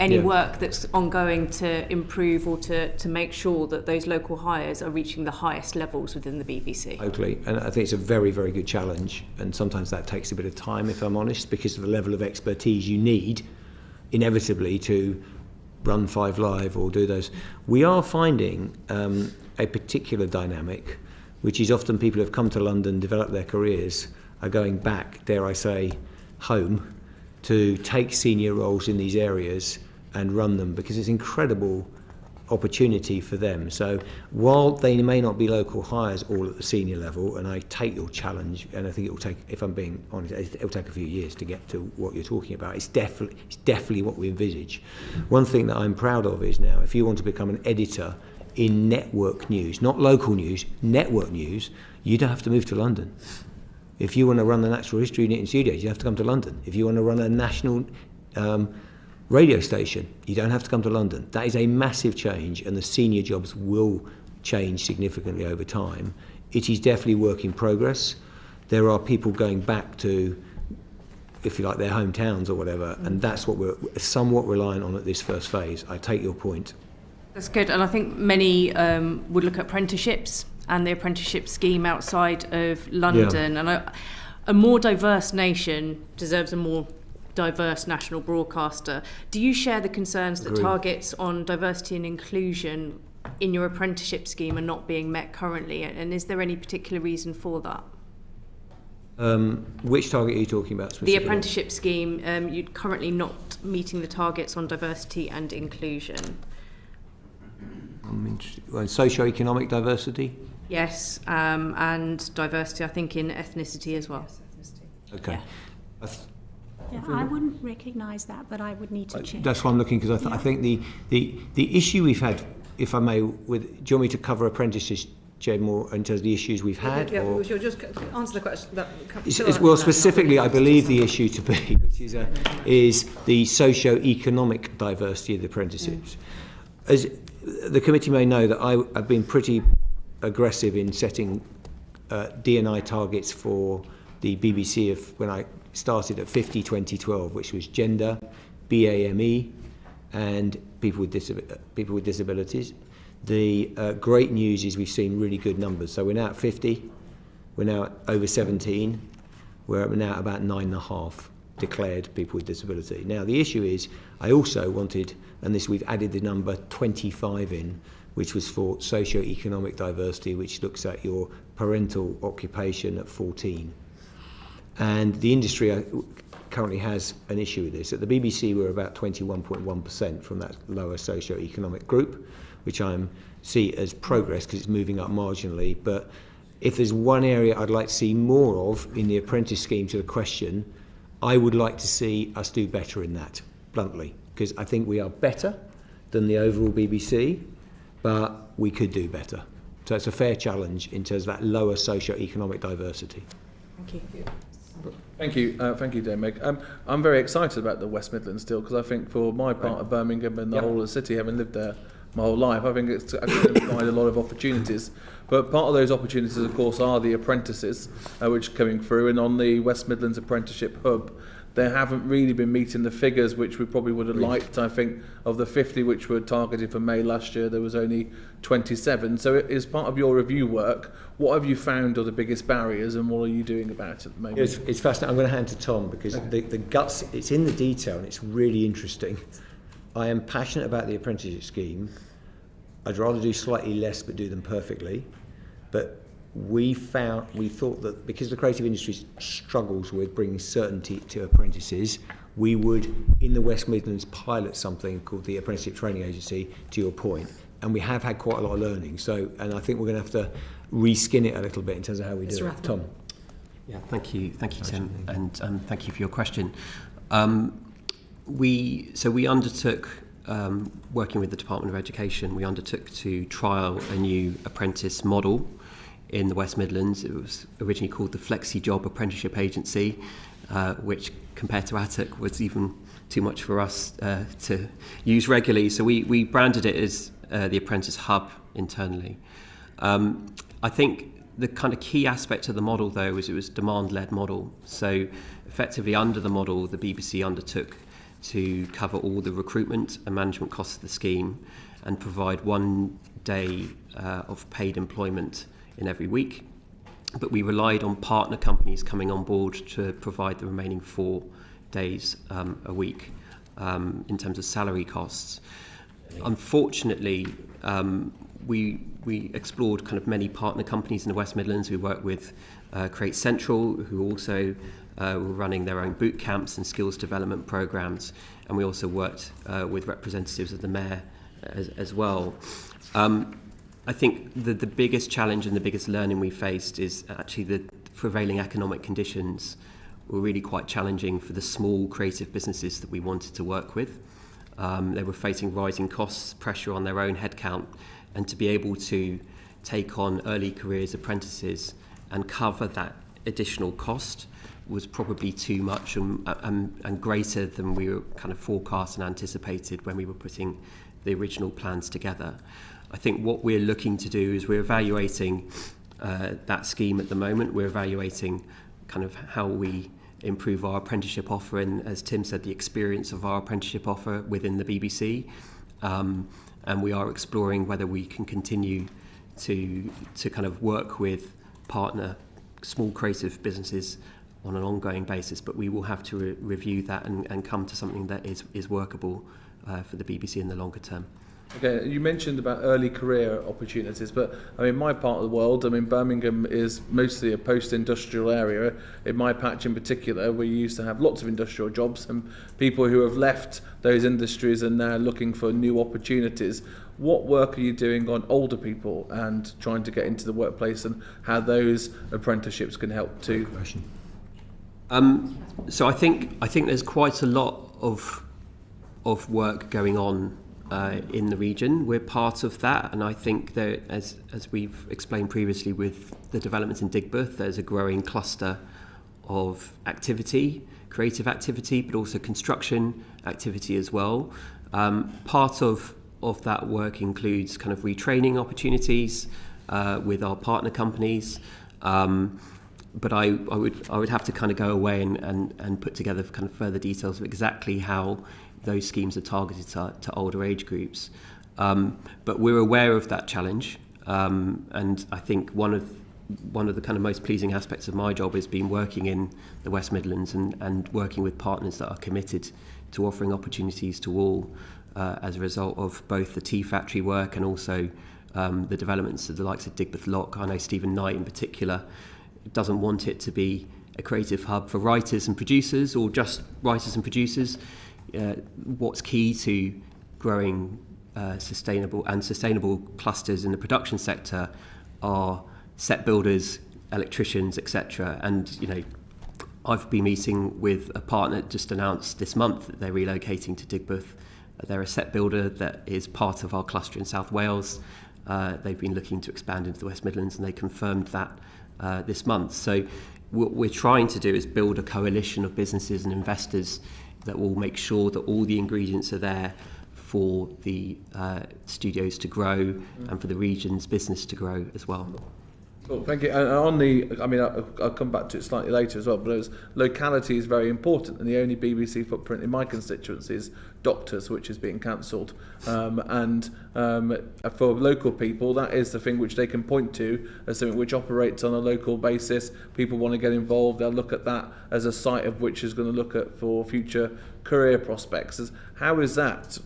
any work that's ongoing to improve or to make sure that those local hires are reaching the highest levels within the BBC. Totally, and I think it's a very, very good challenge, and sometimes that takes a bit of time, if I'm honest, because of the level of expertise you need, inevitably, to run 5 Live or do those. We are finding a particular dynamic, which is often people who have come to London, developed their careers, are going back, dare I say, home, to take senior roles in these areas and run them, because it's incredible opportunity for them. So while they may not be local hires all at the senior level, and I take your challenge, and I think it will take, if I'm being honest, it will take a few years to get to what you're talking about. It's definitely what we envisage. One thing that I'm proud of is now, if you want to become an editor in network news, not local news, network news, you don't have to move to London. If you want to run the Natural History Unit in studios, you have to come to London. If you want to run a national radio station, you don't have to come to London. That is a massive change, and the senior jobs will change significantly over time. It is definitely work in progress. There are people going back to, if you like, their hometowns or whatever, and that's what we're somewhat reliant on at this first phase. I take your point. That's good, and I think many would look at apprenticeships and the apprenticeship scheme outside of London. And a more diverse nation deserves a more diverse national broadcaster. Do you share the concerns that targets on diversity and inclusion in your apprenticeship scheme are not being met currently, and is there any particular reason for that? Which target are you talking about specifically? The apprenticeship scheme, you're currently not meeting the targets on diversity and inclusion. I'm interested. Well, socio-economic diversity? Yes, and diversity, I think, in ethnicity as well. Okay. Yeah, I wouldn't recognise that, but I would need to check. That's why I'm looking, because I think the issue we've had, if I may, with, do you want me to cover apprentices, Jed, more in terms of the issues we've had? Yeah, or? you'll just answer the question. Well, specifically, I believe the issue to be, which is the socio-economic diversity of the apprenticeships. As the committee may know, that I've been pretty aggressive in setting D&I targets for the BBC when I started at 50 2012, which was gender, BAME, and people with disabilities. The great news is we've seen really good numbers. So we're now at 50, we're now at over 17, we're now at about 9.5 declared people with disability. Now the issue is, I also wanted, and this we've added the number 25 in, which was for socio-economic diversity, which looks at your parental occupation at 14. And the industry currently has an issue with this. At the BBC, we're about 21.1% from that lower socio-economic group, which I see as progress because it's moving up marginally. But if there's one area I'd like to see more of in the apprentice scheme to the question, I would like to see us do better in that, bluntly, because I think we are better than the overall BBC, but we could do better. So it's a fair challenge in terms of that lower socio-economic diversity. Thank you. Thank you, Dame Meg. I'm very excited about the West Midlands still, because I think for my part of Birmingham and the whole of the city, having lived there my whole life, I think it's actually going to provide a lot of opportunities. But part of those opportunities, of course, are the apprentices, which are coming through. And on the West Midlands Apprenticeship Hub, they haven't really been meeting the figures which we probably would have liked. I think of the 50 which were targeted for May last year, there was only 27. So as part of your review work, what have you found are the biggest barriers, and what are you doing about it at the moment? It's fascinating. I'm going to hand to Tom, because the guts, it's in the detail and it's really interesting. I am passionate about the apprenticeship scheme. I'd rather do slightly less but do them perfectly. But we thought that because the creative industry struggles with bringing certainty to apprentices, we would, in the West Midlands, pilot something called the Apprenticeship Training Agency, to your point. And we have had quite a lot of learning. And I think we're going to have to reskin it a little bit in terms of how we do it. Tom. Yeah, thank you, Tim, and thank you for your question. We undertook, working with the Department of Education, we undertook to trial a new apprentice model in the West Midlands. It was originally called the Flexi Job Apprenticeship Agency, which compared to ATUC was even too much for us to use regularly. So we branded it as the Apprentice Hub internally. I think the kind of key aspect of the model, though, was it was a demand-led model. So effectively under the model, the BBC undertook to cover all the recruitment and management costs of the scheme and provide 1 day of paid employment in every week. But we relied on partner companies coming on board to provide the remaining 4 days a week in terms of salary costs. Unfortunately, we explored kind of many partner companies in the West Midlands. We worked with Create Central, who also were running their own boot camps and skills development programs, and we also worked with representatives of the Mayor as well. I think the biggest challenge and the biggest learning we faced is actually the prevailing economic conditions were really quite challenging for the small creative businesses that we wanted to work with. They were facing rising costs, pressure on their own headcount, and to be able to take on early careers apprentices and cover that additional cost was probably too much and greater than we were kind of forecast and anticipated when we were putting the original plans together. I think what we're looking to do is we're evaluating that scheme at the moment. We're evaluating kind of how we improve our apprenticeship offer and, as Tim said, the experience of our apprenticeship offer within the BBC. and we are exploring whether we can continue to kind of work with partner small creative businesses on an ongoing basis, but we will have to review that and come to something that is workable for the BBC in the longer term. Okay, you mentioned about early career opportunities, but I mean, my part of the world, I mean, Birmingham is mostly a post-industrial area. In my patch in particular, we used to have lots of industrial jobs, and people who have left those industries are now looking for new opportunities. What work are you doing on older people and trying to get into the workplace, and how those apprenticeships can help too? So I think there's quite a lot of work going on in the region. We're part of that, and I think that as we've explained previously with the developments in Digbeth, there's a growing cluster of activity, creative activity, but also construction activity as well. Part of that work includes kind of retraining opportunities with our partner companies, but I would have to kind of go away and put together kind of further details of exactly how those schemes are targeted to older age groups. But we're aware of that challenge, and I think one of the kind of most pleasing aspects of my job has been working in the West Midlands and working with partners that are committed to offering opportunities to all as a result of both the tea factory work and also the developments of the likes of Digbeth Lock. I know Stephen Knight in particular doesn't want it to be a creative hub for writers and producers, or just writers and producers. What's key to growing sustainable clusters in the production sector are set builders, electricians, etc. And I've been meeting with a partner just announced this month that they're relocating to Digbeth. They're a set builder that is part of our cluster in South Wales. They've been looking to expand into the West Midlands, and they confirmed that this month. So what we're trying to do is build a coalition of businesses and investors that will make sure that all the ingredients are there for the studios to grow and for the region's business to grow as well. Cool, thank you. And I'll come back to it slightly later as well, but locality is very important, and the only BBC footprint in my constituency is Doctors, which is being cancelled. And for local people, that is the thing which they can point to as something which operates on a local basis. People want to get involved, they'll look at that as a site of which is going to look at for future career prospects. How is that,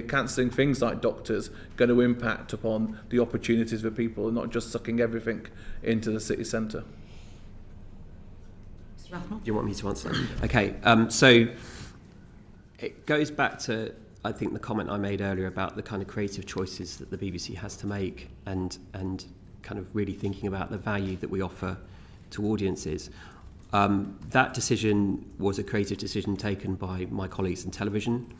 cancelling things like Doctors, going to impact upon the opportunities for people and not just sucking everything into the city centre? Do you want me to answer that? Okay, so it goes back to, I think, the comment I made earlier about the kind of creative choices that the BBC has to make and kind of really thinking about the value that we offer to audiences. That decision was a creative decision taken by my colleagues in television.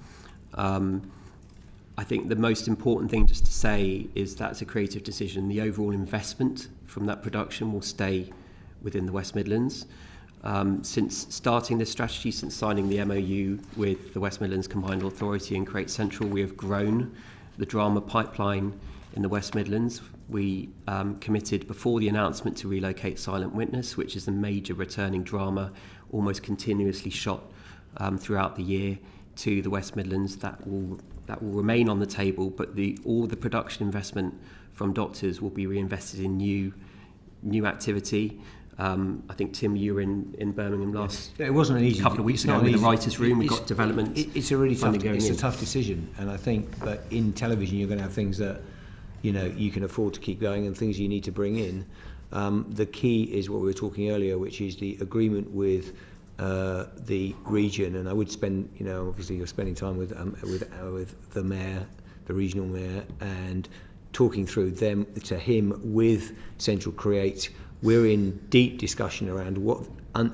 I think the most important thing just to say is that's a creative decision. The overall investment from that production will stay within the West Midlands. Since starting this strategy, since signing the MOU with the West Midlands Combined Authority and Create Central, we have grown the drama pipeline in the West Midlands. We committed before the announcement to relocate Silent Witness, which is a major returning drama, almost continuously shot throughout the year, to the West Midlands. That will remain on the table, but all the production investment from Doctors will be reinvested in new activity. I think, Tim, you were in Birmingham it wasn't an easy couple of weeks ago in the writers' room. We've got development. It's a really tough decision, and I think, but in television you're going to have things that you can afford to keep going and things you need to bring in. The key is what we were talking earlier, which is the agreement with the region, and I would spend, obviously you're spending time with the mayor, the regional mayor, and talking through them to him with Central Create. We're in deep discussion around what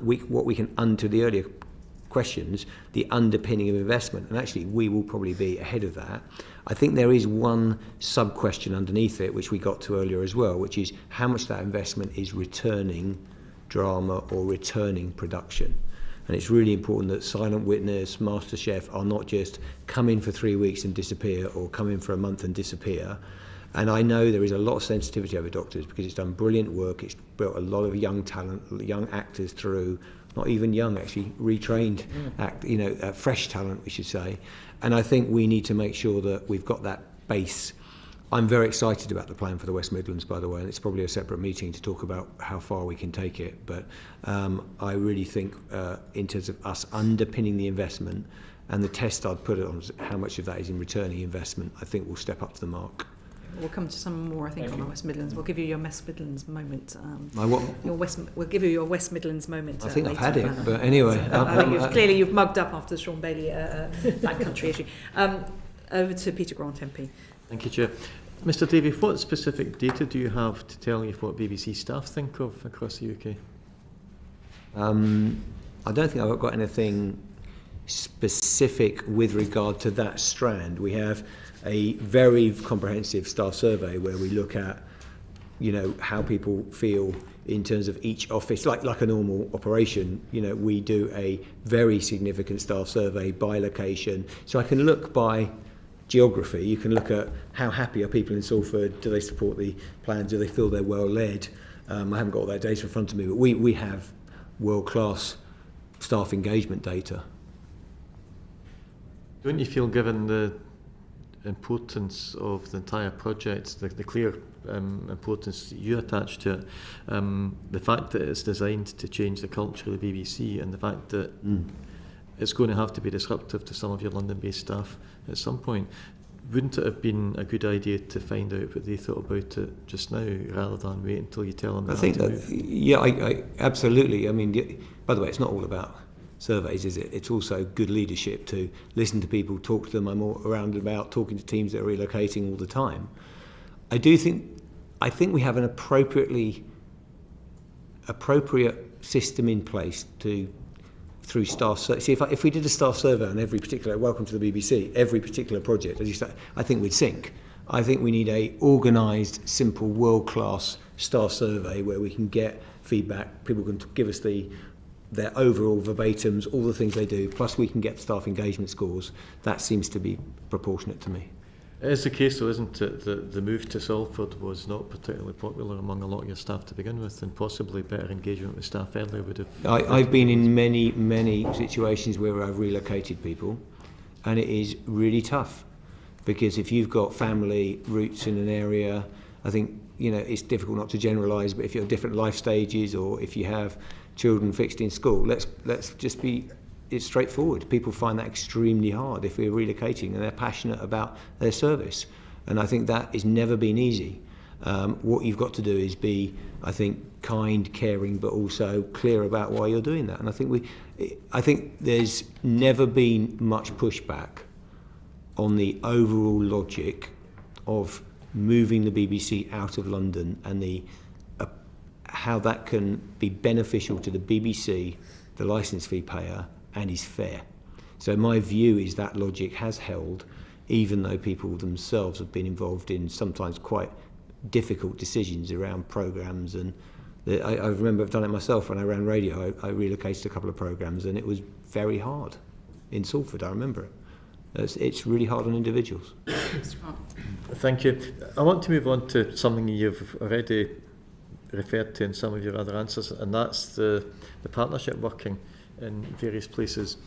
we can to the earlier questions, the underpinning of investment, and actually we will probably be ahead of that. I think there is one sub-question underneath it, which we got to earlier as well, which is how much that investment is returning drama or returning production. And it's really important that Silent Witness, MasterChef are not just come in for 3 weeks and disappear, or come in for a month and disappear. And I know there is a lot of sensitivity over Doctors because it's done brilliant work. It's built a lot of young talent, young actors through, not even young actually, retrained fresh talent, we should say. And I think we need to make sure that we've got that base. I'm very excited about the plan for the West Midlands, by the way, and it's probably a separate meeting to talk about how far we can take it. But I really think in terms of us underpinning the investment, and the test I'd put it on is how much of that is in returning investment, I think we'll step up to the mark. We'll come to some more, I think, on the West Midlands. We'll give you your West Midlands moment. We'll give you your West Midlands moment. I think I've had later. it, but anyway. I think clearly you've mugged up after the Sean Bailey Black Country issue. Over to Peter Grant MP. Thank you, Chair. Mr Davie, what specific data do you have to tell you what BBC staff think of across the UK? I don't think I've got anything specific with regard to that strand. We have a very comprehensive staff survey where we look at, how people feel in terms of each office, like a normal operation. We do a very significant staff survey by location. So I can look by geography. You can look at how happy are people in Salford, do they support the plans, do they feel they're well led. I haven't got all that data in front of me, but we have world-class staff engagement data. Don't you feel, given the importance of the entire project, the clear importance that you attach to it, the fact that it's designed to change the culture of the BBC, and the fact that it's going to have to be disruptive to some of your London-based staff at some point, wouldn't it have been a good idea to find out what they thought about it just now, rather than wait until you tell them? I think that, I absolutely. I mean, by the way, it's not all about surveys, is it? It's also good leadership to listen to people, talk to them. I'm all around about talking to teams that are relocating all the time. I think we have an appropriate system in place through staff. See, if we did a staff survey on every particular, welcome to the BBC, every particular project, as you say, I think we'd sink. I think we need a organised, simple, world-class staff survey where we can get feedback. People can give us their overall verbatims, all the things they do, plus we can get staff engagement scores. That seems to be proportionate to me. It is the case, though, isn't it, that the move to Salford was not particularly popular among a lot of your staff to begin with, and possibly better engagement with staff earlier would have... I've been in many situations where I've relocated people, and it is really tough, because if you've got family roots in an area, I think, it's difficult not to generalise, but if you're at different life stages, or if you have children fixed in school, let's just be... It's straightforward. People find that extremely hard if we're relocating and they're passionate about their service. And I think that has never been easy. What you've got to do is be, I think, kind, caring, but also clear about why you're doing that. And I think there's never been much pushback on the overall logic of moving the BBC out of London and how that can be beneficial to the BBC, the licence fee payer, and is fair. So my view is that logic has held, even though people themselves have been involved in sometimes quite difficult decisions around programmes. And I remember I've done it myself when I ran radio. I relocated a couple of programmes, and it was very hard in Salford. I remember it. It's really hard on individuals. Thank you. I want to move on to something you've already referred to in some of your other answers, and that's the partnership working in various places.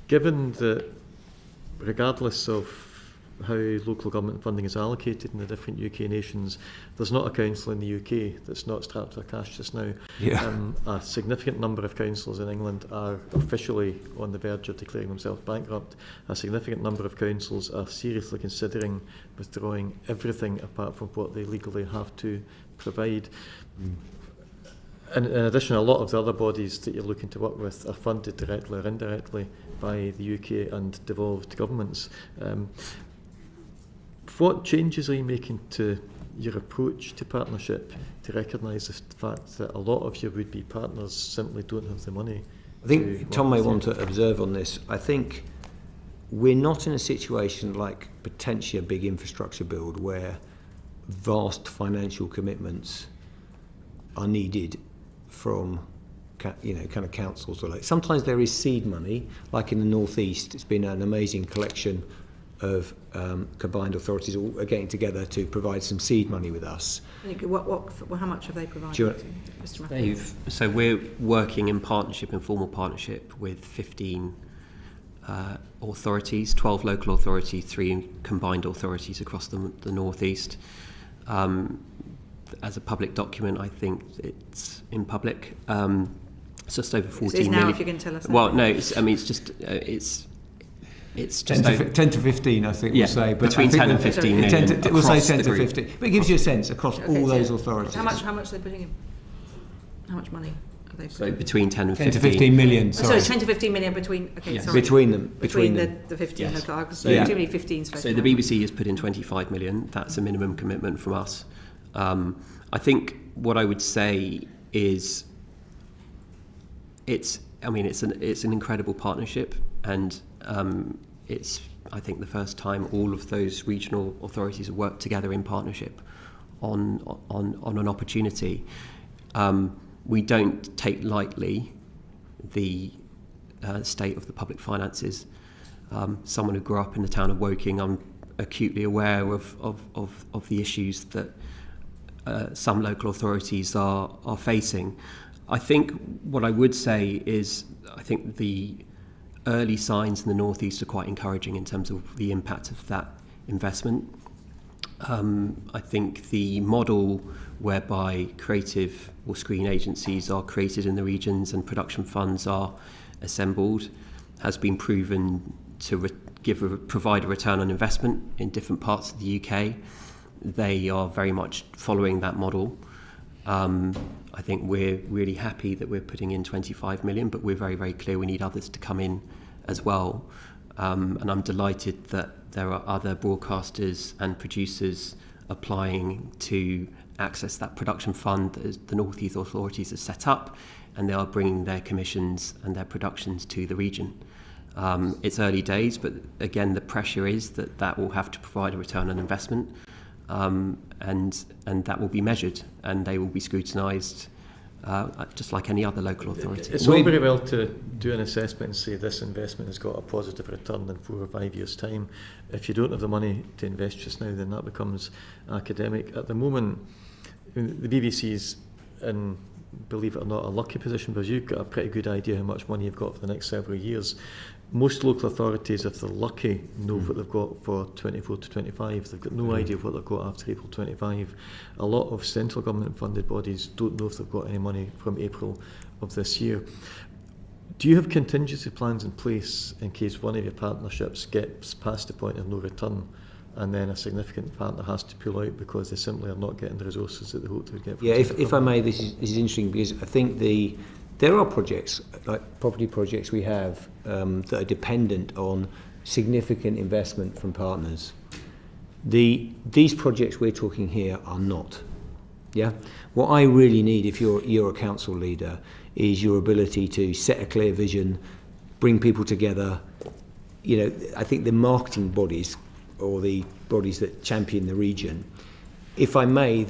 Given that, regardless of how local government funding is allocated in the different UK nations, there's not a council in the UK that's not strapped for cash just now. Yeah. A significant number of councils in England are officially on the verge of declaring themselves bankrupt. A significant number of councils are seriously considering withdrawing everything apart from what they legally have to provide. In addition, a lot of the other bodies that you're looking to work with are funded directly or indirectly by the UK and devolved governments. What changes are you making to your approach to partnership to recognise the fact that a lot of your would-be partners simply don't have the money? I think Tom may want to observe on this. I think we're not in a situation like potentially a big infrastructure build where vast financial commitments are needed from kind of councils. Or sometimes there is seed money, like in the northeast. It's been an amazing collection of combined authorities all getting together to provide some seed money with us. How much have they provided? So we're working in formal partnership with 15 authorities, 12 local authorities, 3 combined authorities across the northeast. As a public document, I think it's in public. It's just over 14 million. million. If you can tell us. Well, no, it's just it's just 10 to 15, I think yeah, we'll say. But between 10 and 15 million. We'll say 10 to 15. But it gives you a sense across all those authorities. How much are they putting in? How much money are they putting in? Between 10 and 10 to 15 million, sorry. So 10 to 15 million between, okay, yes. sorry. Between them. Between the 15 yes. local, So, too many 15s. So the BBC has put in 25 million. That's a minimum commitment from us. I think what I would say is it's an incredible partnership, and it's, I think, the first time all of those regional authorities have worked together in partnership on an opportunity. We don't take lightly the state of the public finances. Someone who grew up in the town of Woking, I'm acutely aware of the issues that some local authorities are facing. I think what I would say is I think the early signs in the northeast are quite encouraging in terms of the impact of that investment. I think the model whereby creative or screen agencies are created in the regions and production funds are assembled has been proven to provide a return on investment in different parts of the UK. They are very much following that model. I think we're really happy that we're putting in 25 million, but we're very, very clear we need others to come in as well. And I'm delighted that there are other broadcasters and producers applying to access that production fund that the North East authorities have set up, and they are bringing their commissions and their productions to the region. It's early days, but again, the pressure is that will have to provide a return on investment. And that will be measured, and they will be scrutinised just like any other local authority. It's all very well to do an assessment and say this investment has got a positive return in 4 or 5 years' time. If you don't have the money to invest just now, then that becomes academic. At the moment, the BBC's in, believe it or not, a lucky position, because you've got a pretty good idea how much money you've got for the next several years. Most local authorities, if they're lucky, know what they've got for 24 to 25. They've got no idea what they've got after April 25. A lot of central government funded bodies don't know if they've got any money from April of this year. Do you have contingency plans in place in case one of your partnerships gets past the point of no return, and then a significant partner has to pull out because they simply are not getting the resources that they hoped they would get from if I may, this is interesting, because I think there are projects, like property projects we have, that are dependent on significant investment from partners. These projects we're talking here are not. Yeah. What I really need, if you're a council leader, is your ability to set a clear vision, bring people together. You know, I think the marketing bodies or the bodies that champion the region, if I may,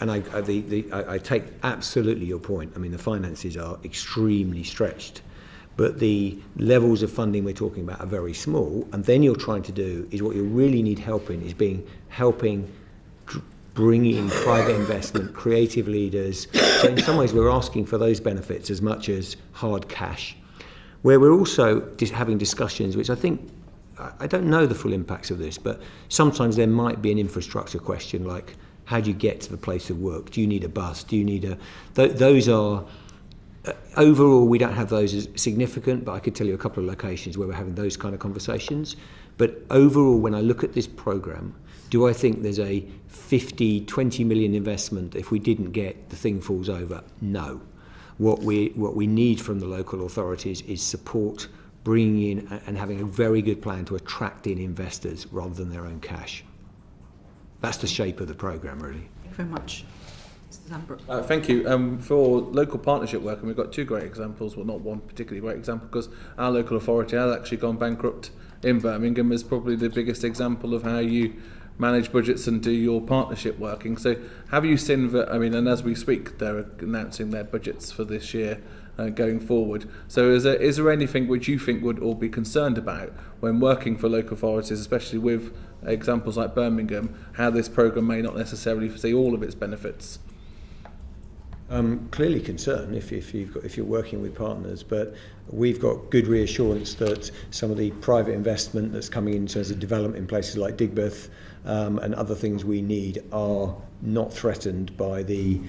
I take absolutely your point. I mean, the finances are extremely stretched, but the levels of funding we're talking about are very small. And then you're trying to do is what you really need help in is helping bring in private investment, creative leaders. So in some ways, we're asking for those benefits as much as hard cash. Where we're also having discussions, which I think, I don't know the full impacts of this, but sometimes there might be an infrastructure question like, how do you get to the place of work? Do you need a bus? Do you need those are, overall, we don't have those as significant, but I could tell you a couple of locations where we're having those kind of conversations. But overall, when I look at this programme, do I think there's a 20 million investment? If we didn't get, the thing falls over? No. What we need from the local authorities is support, bringing in and having a very good plan to attract in investors rather than their own cash. That's the shape of the programme, really. Thank you very much. Thank you. For local partnership work, and we've got 2 great examples, well, not one particularly great example, because our local authority has actually gone bankrupt in Birmingham, is probably the biggest example of how you manage budgets and do your partnership working. So have you seen that, I mean, and as we speak, they're announcing their budgets for this year going forward. So is there anything which you think would all be concerned about when working for local authorities, especially with examples like Birmingham, how this programme may not necessarily see all of its benefits? Clearly concerned if you're working with partners, but we've got good reassurance that some of the private investment that's coming in terms of development in places like Digbeth and other things we need are not threatened by the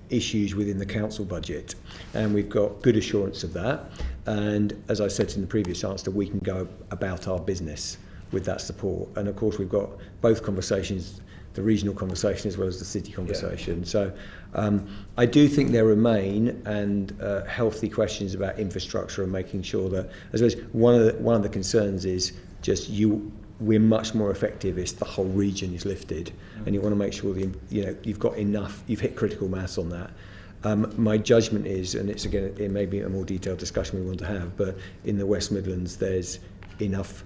issues within the council budget, and we've got good assurance of that. And as I said in the previous answer, we can go about our business with that support. And of course, we've got both conversations, the regional conversation as well as the city conversation. Yeah. So I do think there remain healthy questions about infrastructure and making sure that, I suppose, one of the concerns is just we're much more effective if the whole region is lifted, and you want to make sure you've got enough, you've hit critical mass on that. My judgment is, and it may be a more detailed discussion we want to have, but in the West Midlands there's enough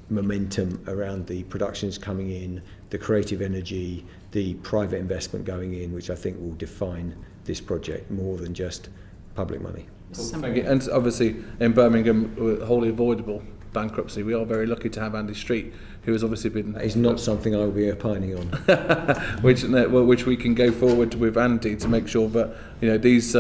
momentum around the productions coming in, the creative energy, the private investment going in, which I think will define this project more than just public money. Thank you. And obviously in Birmingham, wholly avoidable bankruptcy, we are very lucky to have Andy Street, who has obviously been... That is not something I will be opining on. which we can go forward with Andy to make sure that these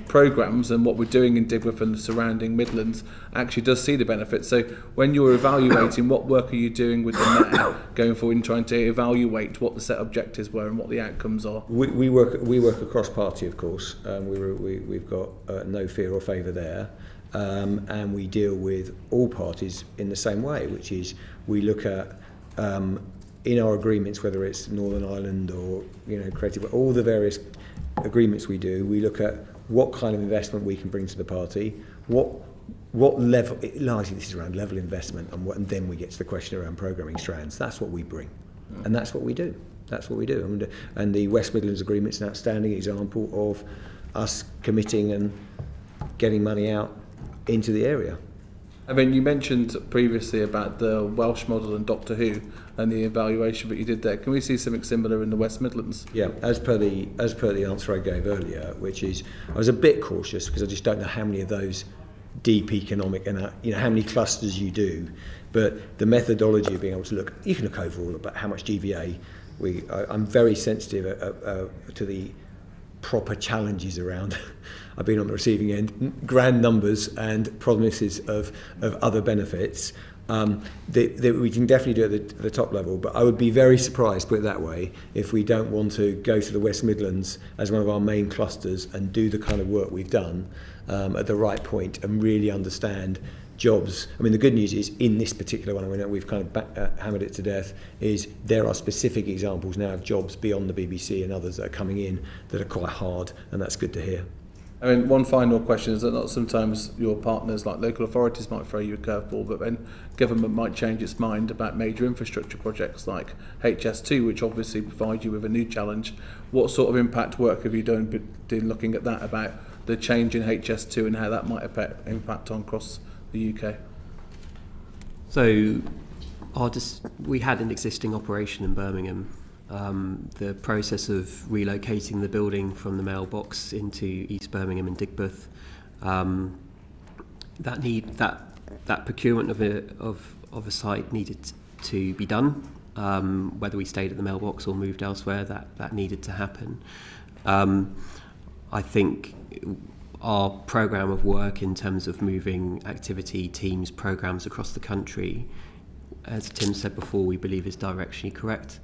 programmes and what we're doing in Digbeth and the surrounding Midlands actually does see the benefits. So when you're evaluating, what work are you doing with the Met going forward and trying to evaluate what the set objectives were and what the outcomes are? We work across party, of course. We've got no fear or favour there. And we deal with all parties in the same way, which is we look at in our agreements, whether it's Northern Ireland or creative, all the various agreements we do, we look at what kind of investment we can bring to the party, what level. Largely, this is around level investment, and then we get to the question around programming strands. That's what we bring, and that's what we do. That's what we do. And the West Midlands Agreement's an outstanding example of us committing and getting money out into the area. I mean, you mentioned previously about the Welsh model and Doctor Who and the evaluation that you did there. Can we see something similar in the West Midlands? Yeah, as per the answer I gave earlier, which is I was a bit cautious because I just don't know how many of those deep economic and how many clusters you do, but the methodology of being able to look, you can look overall about how much GVA. I'm very sensitive to the proper challenges around. I've been on the receiving end, grand numbers and promises of other benefits. That we can definitely do at the top level, but I would be very surprised, put it that way, if we don't want to go to the West Midlands as one of our main clusters and do the kind of work we've done at the right point and really understand jobs. I mean, the good news is in this particular one, I mean, we've kind of hammered it to death, is there are specific examples now of jobs beyond the BBC and others that are coming in that are quite hard, and that's good to hear. I mean, one final question is that not sometimes your partners like local authorities might throw you a curveball, but then government might change its mind about major infrastructure projects like HS2, which obviously provide you with a new challenge. What sort of impact work have you done looking at that, about the change in HS2 and how that might impact on across the UK? So we had an existing operation in Birmingham. The process of relocating the building from the mailbox into East Birmingham and Digbeth, that procurement of a site needed to be done. Whether we stayed at the mailbox or moved elsewhere, that needed to happen. I think our programme of work in terms of moving activity, teams, programmes across the country, as Tim said before, we believe is directionally correct.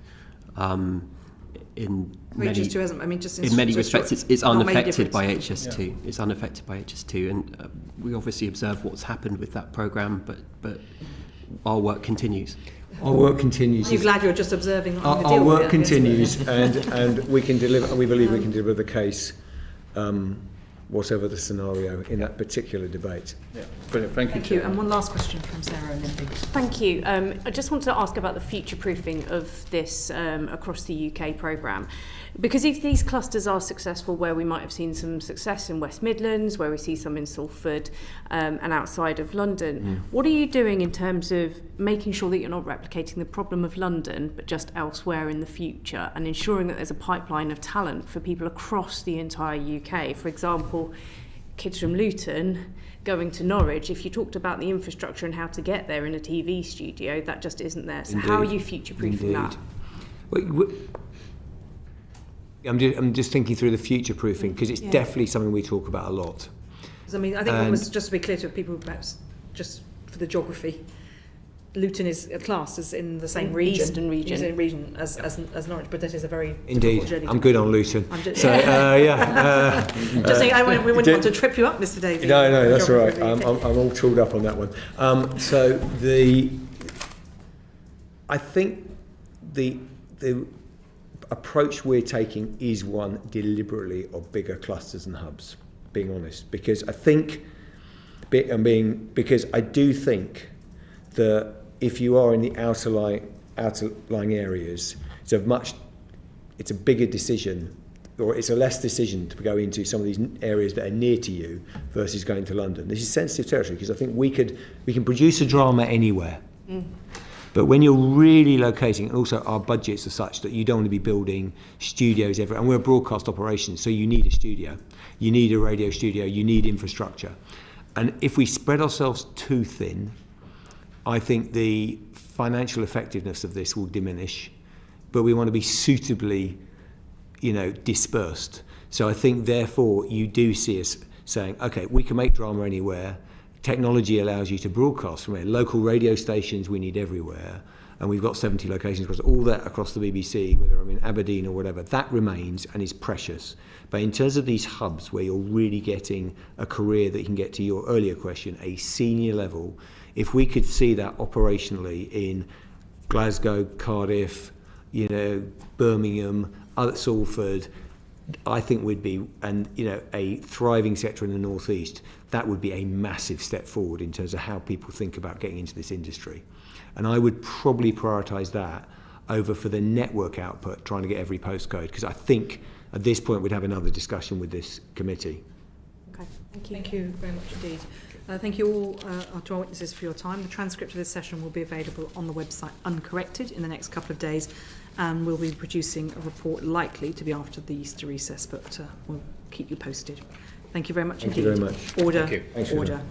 In many respects, it's unaffected by HS2. Yeah. It's unaffected by HS2, and we obviously observe what's happened with that programme, but our work continues. Our work continues. Are you glad you're just observing? Our work continues, and we can deliver. We believe we can deliver the case, whatever the scenario in that particular debate. Yeah, brilliant. Thank you. And one last question from Sarah and then Big. Thank you. I just wanted to ask about the future-proofing of this across the UK programme. Because if these clusters are successful, where we might have seen some success in West Midlands, where we see some in Salford and outside of London, what are you doing in terms of making sure that you're not replicating the problem of London, but just elsewhere in the future, and ensuring that there's a pipeline of talent for people across the entire UK? For example, kids from Luton going to Norwich, if you talked about the infrastructure and how to get there in a TV studio, that just isn't there. So Indeed. How are you future-proofing that? I'm just thinking through the future proofing, because it's definitely something we talk about a lot. I mean, I think almost just to be clear to people, perhaps just for the geography, Luton is classed as in the same region, Eastern region. Eastern region as Norwich, but that is a very Indeed, difficult journey. I'm good on Luton. Just So just saying, we wouldn't want to trip you up, Mr. Davie. No, that's all right. I'm all tooled up on that one. I think the approach we're taking is one deliberately of bigger clusters and hubs, being honest, because I think, because I do think that if you are in the outerlying areas, it's a bigger decision, or it's a less decision to go into some of these areas that are near to you versus going to London. This is sensitive territory, because I think we can produce a drama anywhere. But when you're really locating, and also our budgets are such that you don't want to be building studios everywhere, and we're a broadcast operation, so you need a studio, you need a radio studio, you need infrastructure. And if we spread ourselves too thin, I think the financial effectiveness of this will diminish, but we want to be suitably, dispersed. So I think, therefore, you do see us saying, okay, we can make drama anywhere. Technology allows you to broadcast from local radio stations we need everywhere, and we've got 70 locations across all that across the BBC, whether I'm in Aberdeen or whatever. That remains and is precious. But in terms of these hubs where you're really getting a career that you can get, to your earlier question, a senior level, if we could see that operationally in Glasgow, Cardiff, Birmingham, Salford, I think would be, and a thriving sector in the northeast, that would be a massive step forward in terms of how people think about getting into this industry. And I would probably prioritise that over, for the network output, trying to get every postcode, because I think at this point we'd have another discussion with this committee. Okay, thank you. Thank you very much indeed. Thank you all to our witnesses for your time. The transcript of this session will be available on the website uncorrected in the next couple of days, and we'll be producing a report likely to be after the Easter recess, but we'll keep you posted. Thank you very much indeed. Thank you very much. Order. Thank you. Order.